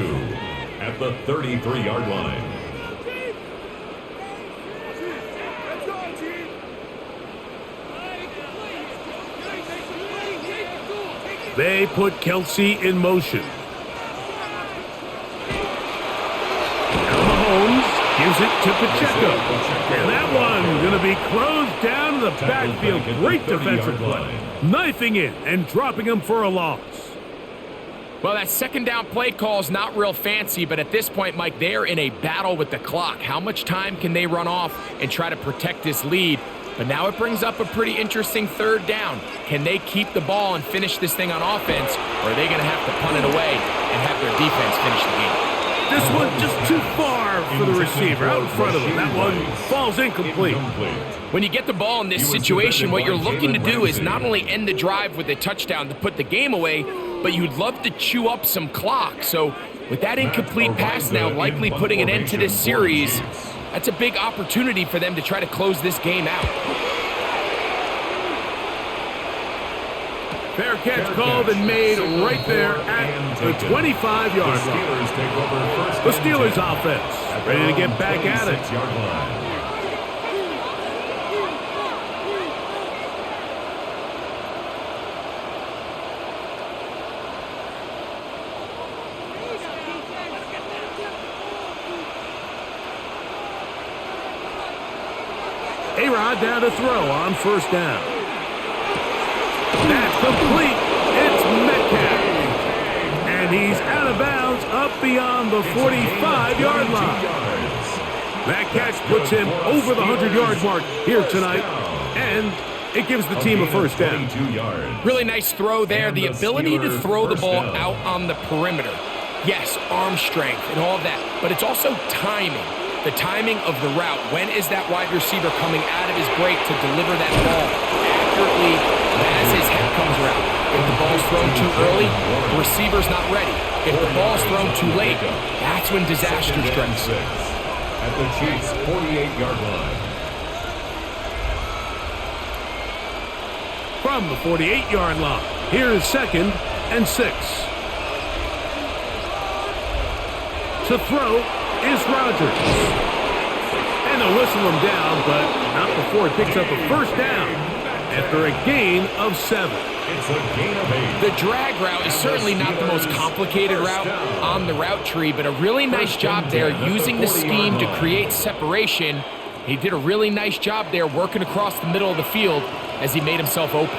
S3: at the 33-yard line.
S1: They put Kelsey in motion. Gives it to Pacheco. And that one going to be closed down in the backfield. Great defensive play. Knifing in and dropping him for a loss.
S2: Well, that 2nd down play call is not real fancy, but at this point, Mike, they're in a battle with the clock. How much time can they run off and try to protect this lead? But now it brings up a pretty interesting 3rd down. Can they keep the ball and finish this thing on offense, or are they going to have to punt it away and have their defense finish the game?
S1: This one just too far for the receiver out in front of him. That one falls incomplete.
S2: When you get the ball in this situation, what you're looking to do is not only end the drive with a touchdown to put the game away, but you'd love to chew up some clock. So with that incomplete pass now likely putting an end to this series, that's a big opportunity for them to try to close this game out.
S1: Fair catch called and made right there at the 25-yard line. The Steelers offense ready to get back at it. A-Rod down to throw on first down. That's complete. It's Metcalf. And he's out of bounds up beyond the 45-yard line. That catch puts him over the 100-yard mark here tonight. And it gives the team a first down.
S2: Really nice throw there. The ability to throw the ball out on the perimeter. Yes, arm strength and all of that. But it's also timing. The timing of the route. When is that wide receiver coming out of his break to deliver that ball accurately as his head comes around? If the ball's thrown too early, the receiver's not ready. If the ball's thrown too late, that's when disaster strikes.
S3: At the Chiefs' 48-yard line.
S1: From the 48-yard line, here is 2nd and 6. To throw is Rodgers. And they'll whistle him down, but not before it picks up a first down after a gain of 7.
S3: It's a gain of 8.
S2: The drag route is certainly not the most complicated route on the route tree, but a really nice job there using the scheme to create separation. He did a really nice job there working across the middle of the field as he made himself open.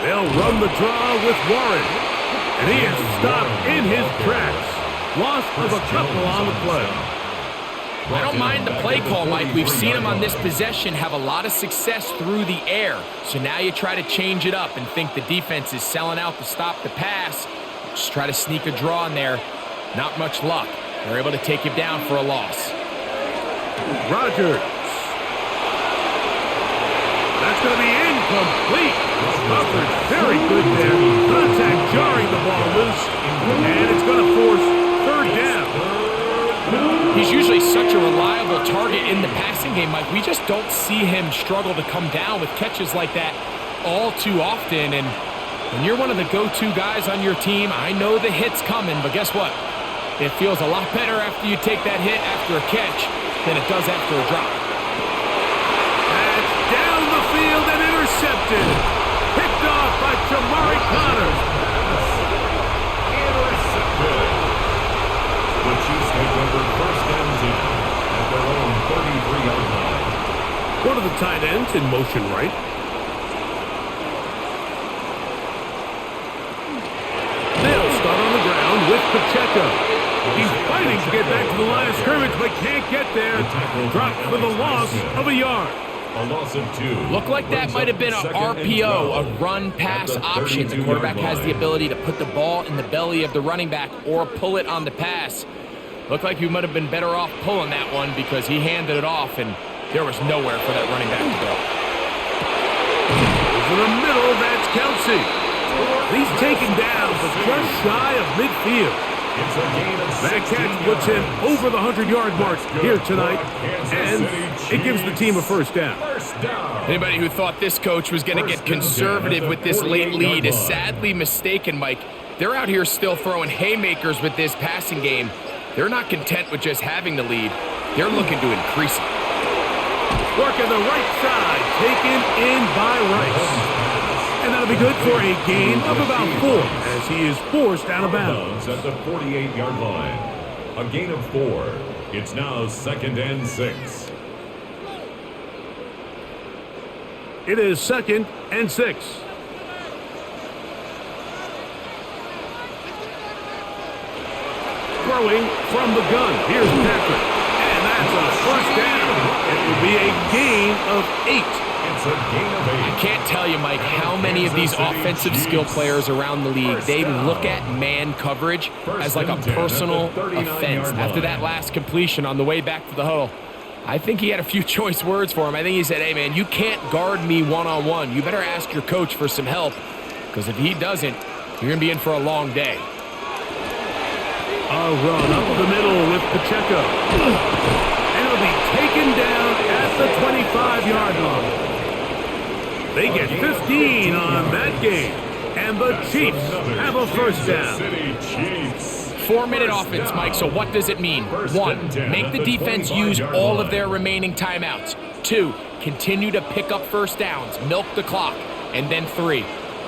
S1: They'll run the draw with Warren. And he is stopped in his tracks. Loss of a couple on the play.
S2: I don't mind the play call, Mike. We've seen him on this possession have a lot of success through the air. So now you try to change it up and think the defense is selling out to stop the pass. Just try to sneak a draw in there. Not much luck. They're able to take him down for a loss.
S1: Rodgers. That's going to be incomplete. Bufford very good there. Contact jarring the ball loose. And it's going to force third down.
S2: He's usually such a reliable target in the passing game, Mike. We just don't see him struggle to come down with catches like that all too often. And when you're one of the go-to guys on your team, I know the hit's coming, but guess what? It feels a lot better after you take that hit after a catch than it does after a drop.
S1: That's down the field and intercepted. Picked off by Jamari Connor.
S3: Intercepted. The Chiefs take over first and 10 at their own 33-yard line.
S1: One of the tight ends in motion right. They'll start on the ground with Pacheco. He's fighting to get back to the line of scrimmage, but can't get there. Dropped for the loss of a yard.
S3: A loss of 2.
S2: Looked like that might have been an RPO, a run-pass option. The quarterback has the ability to put the ball in the belly of the running back or pull it on the pass. Looked like he might have been better off pulling that one because he handed it off, and there was nowhere for that running back to go.
S1: Over the middle, that's Kelsey. He's taken down, but just shy of midfield.
S3: It's a gain of 16
S1: That catch puts him over the 100-yard mark here tonight, and it gives the team a first down.
S2: Anybody who thought this coach was going to get conservative with this late lead is sadly mistaken, Mike. They're out here still throwing haymakers with this passing game. They're not content with just having the lead. They're looking to increase it.
S1: Working the right side, taken in by Rice. And that'll be good for a gain of about 4 as he is forced out of bounds.
S3: At the 48-yard line. A gain of 4. It's now 2nd and 6.
S1: It is 2nd and 6. Throwing from the gun. Here's Patrick. And that's a first down. It will be a gain of 8.
S3: It's a gain of 8.
S2: I can't tell you, Mike, how many of these offensive skill players around the league, they look at man coverage as like a personal offense. After that last completion on the way back to the huddle, I think he had a few choice words for him. I think he said, hey, man, you can't guard me one-on-one. You better ask your coach for some help, because if he doesn't, you're going to be in for a long day.
S1: A run up the middle with Pacheco. And it'll be taken down at the 25-yard line. They get 15 on that game. And the Chiefs have a first down.
S5: 4-minute offense, Mike, so what does it mean? 1, make the defense use all of their remaining timeouts. 2, continue to pick up first downs, milk the clock. And then 3,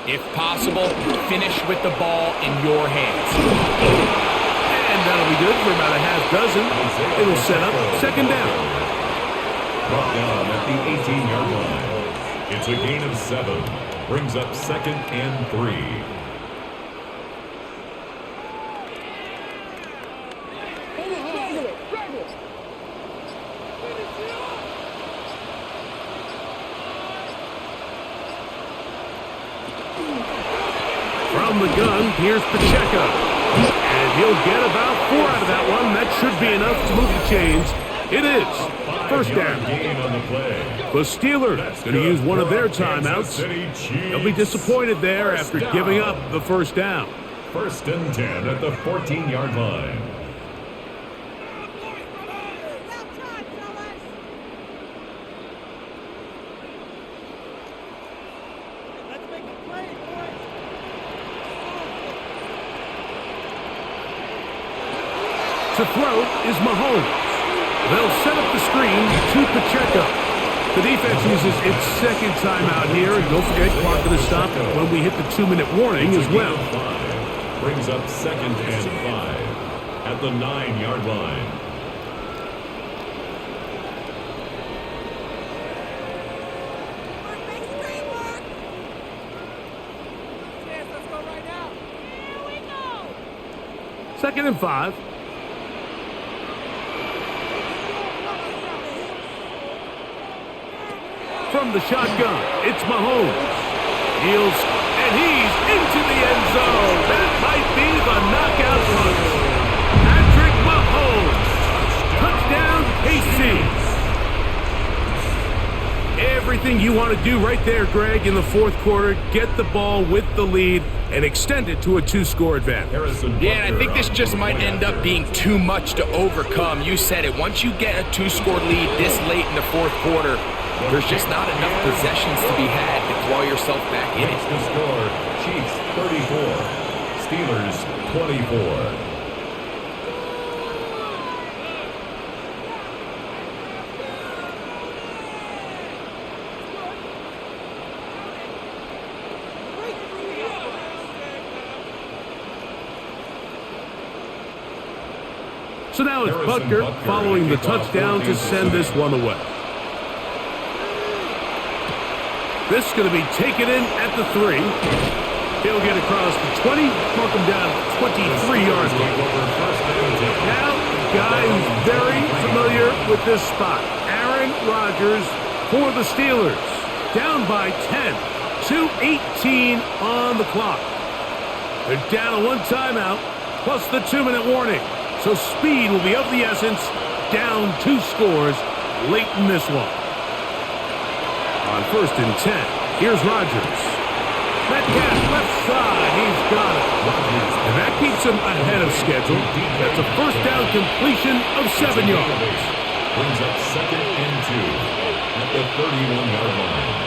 S5: if possible, finish with the ball in your hands.
S1: And that'll be good for about a half dozen. It'll set up second down.
S3: Brought down at the 18-yard line. It's a gain of 7. Brings up 2nd and 3.
S1: From the gun, here's Pacheco. And he'll get about 4 out of that one. That should be enough to move the chains. It is. First down. The Steelers going to use one of their timeouts. They'll be disappointed there after giving up the first down.
S3: 1st and 10 at the 14-yard line.
S1: To throw is Mahomes. They'll set up the screen to Pacheco. The defense uses its second timeout here, and don't forget, clock going to stop when we hit the 2-minute warning as well.
S3: Brings up 2nd and 5 at the 9-yard line.
S1: Second and 5. From the shotgun, it's Mahomes. Heels, and he's into the end zone. That might be the knockout punch. Patrick Mahomes. Touchdown, KC. Everything you want to do right there, Greg, in the fourth quarter. Get the ball with the lead and extend it to a 2-score advantage.
S2: Yeah, and I think this just might end up being too much to overcome. You said it. Once you get a 2-score lead this late in the fourth quarter, there's just not enough possessions to be had to claw yourself back in it.
S3: The score, Chiefs 34, Steelers 24.
S1: So now it's Butker following the touchdown to send this one away. This is going to be taken in at the 3. He'll get across the 20, mark him down at the 23-yard line. Now, a guy who's very familiar with this spot, Aaron Rodgers for the Steelers. Down by 10, 2:18 on the clock. They're down to 1 timeout, plus the 2-minute warning. So speed will be of the essence, down 2 scores late in this one. On 1st and 10, here's Rodgers. Metcalf left side, he's got it. And that keeps him ahead of schedule. That's a first down completion of 7 yards.
S3: Brings up 2nd and 2 at the 31-yard line.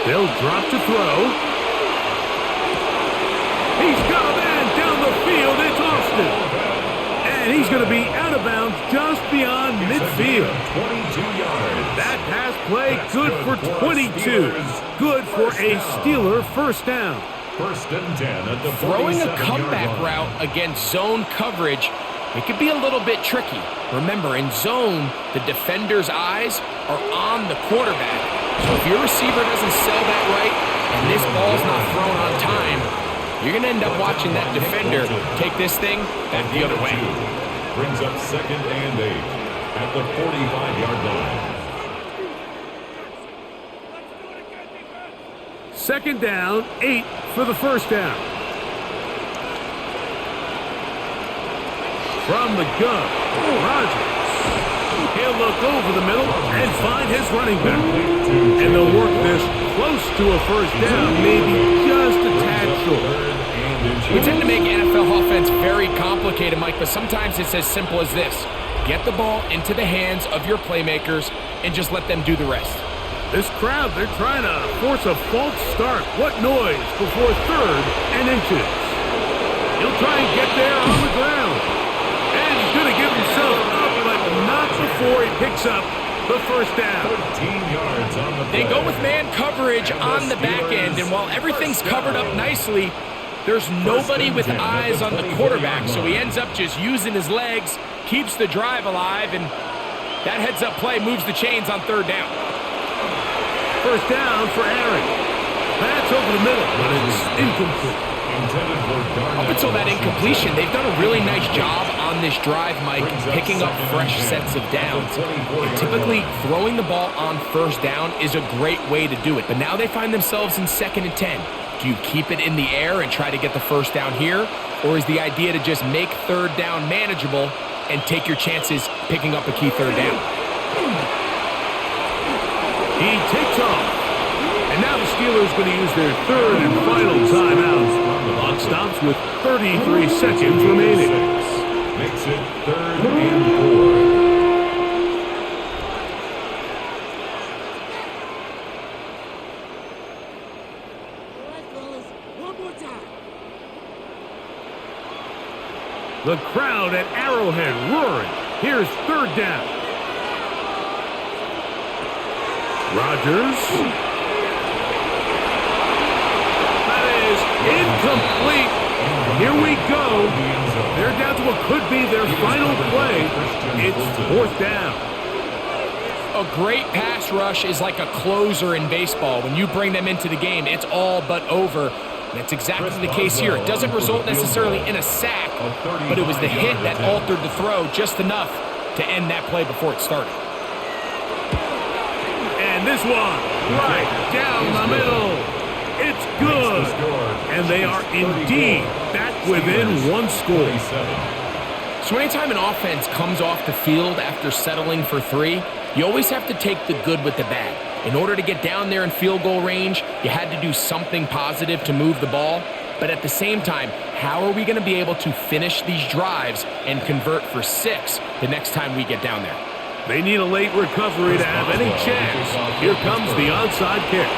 S1: They'll drop to throw. He's got a man down the field. It's Austin. And he's going to be out of bounds just beyond midfield.
S3: 22 yards.
S1: That pass play good for 22. Good for a Steeler first down.
S3: 1st and 10 at the 47-yard line.
S2: Throwing a comeback route against zone coverage, it could be a little bit tricky. Remember, in zone, the defender's eyes are on the quarterback. So if your receiver doesn't sell that right and this ball's not thrown on time, you're going to end up watching that defender take this thing back the other way.
S3: Brings up 2nd and 8 at the 45-yard line.
S1: Second down, 8 for the first down. From the gun, Rodgers. He'll look over the middle and find his running back. And they'll work this close to a first down, maybe just a tad short.
S5: We tend to make NFL offense very complicated, Mike, but sometimes it's as simple as this. Get the ball into the hands of your playmakers and just let them do the rest.
S1: This crowd, they're trying to force a false start. What noise before 3rd and inches. He'll try and get there on the ground. And he's going to give himself up, but not before he picks up the first down.
S3: 13 yards on the play.
S5: They go with man coverage on the back end, and while everything's covered up nicely, there's nobody with eyes on the quarterback, so he ends up just using his legs, keeps the drive alive, and that heads-up play moves the chains on 3rd down.
S1: First down for Aaron. That's over the middle, but it's incomplete.
S5: Up until that incompletion, they've done a really nice job on this drive, Mike, picking up fresh sets of downs. And typically, throwing the ball on 1st down is a great way to do it. But now they find themselves in 2nd and 10. Do you keep it in the air and try to get the first down here? Or is the idea to just make 3rd down manageable and take your chances picking up a key 3rd down?
S1: He takes off. And now the Steelers going to use their 3rd and final timeout. Clock stops with 33 seconds remaining.
S3: Makes it 3rd and 4.
S1: The crowd at Arrowhead roaring. Here's 3rd down. Rodgers. That is incomplete. Here we go. They're down to what could be their final play. It's 4th down.
S5: A great pass rush is like a closer in baseball. When you bring them into the game, it's all but over. That's exactly the case here. It doesn't result necessarily in a sack, but it was the hit that altered the throw just enough to end that play before it started.
S1: And this one, right down the middle. It's good. And they are indeed back within 1 score.
S5: So anytime an offense comes off the field after settling for 3, you always have to take the good with the bad. In order to get down there in field goal range, you had to do something positive to move the ball. But at the same time, how are we going to be able to finish these drives and convert for 6 the next time we get down there?
S1: They need a late recovery to have any chance. Here comes the onside kick.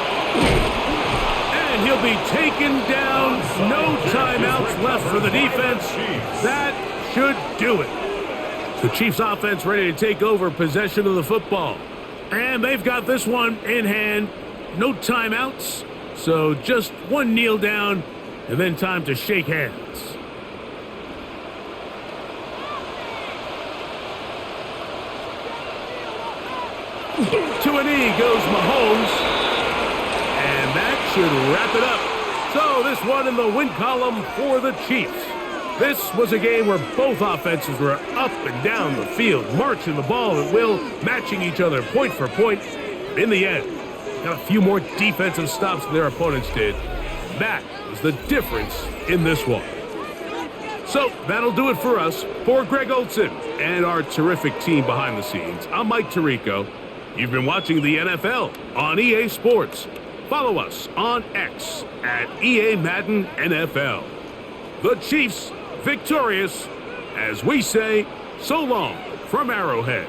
S1: And he'll be taken down. No timeouts left for the defense. That should do it. The Chiefs offense ready to take over possession of the football. And they've got this one in hand. No timeouts. So just 1 kneel down and then time to shake hands. To a knee goes Mahomes. And that should wrap it up. So this one in the win column for the Chiefs. This was a game where both offenses were up and down the field, marching the ball at will, matching each other point for point. In the end, got a few more defensive stops than their opponents did. That was the difference in this one. So that'll do it for us. For Greg Olson and our terrific team behind the scenes, I'm Mike Tirico. You've been watching the NFL on EA Sports. Follow us on X at EA Madden NFL. The Chiefs victorious, as we say, so long from Arrowhead.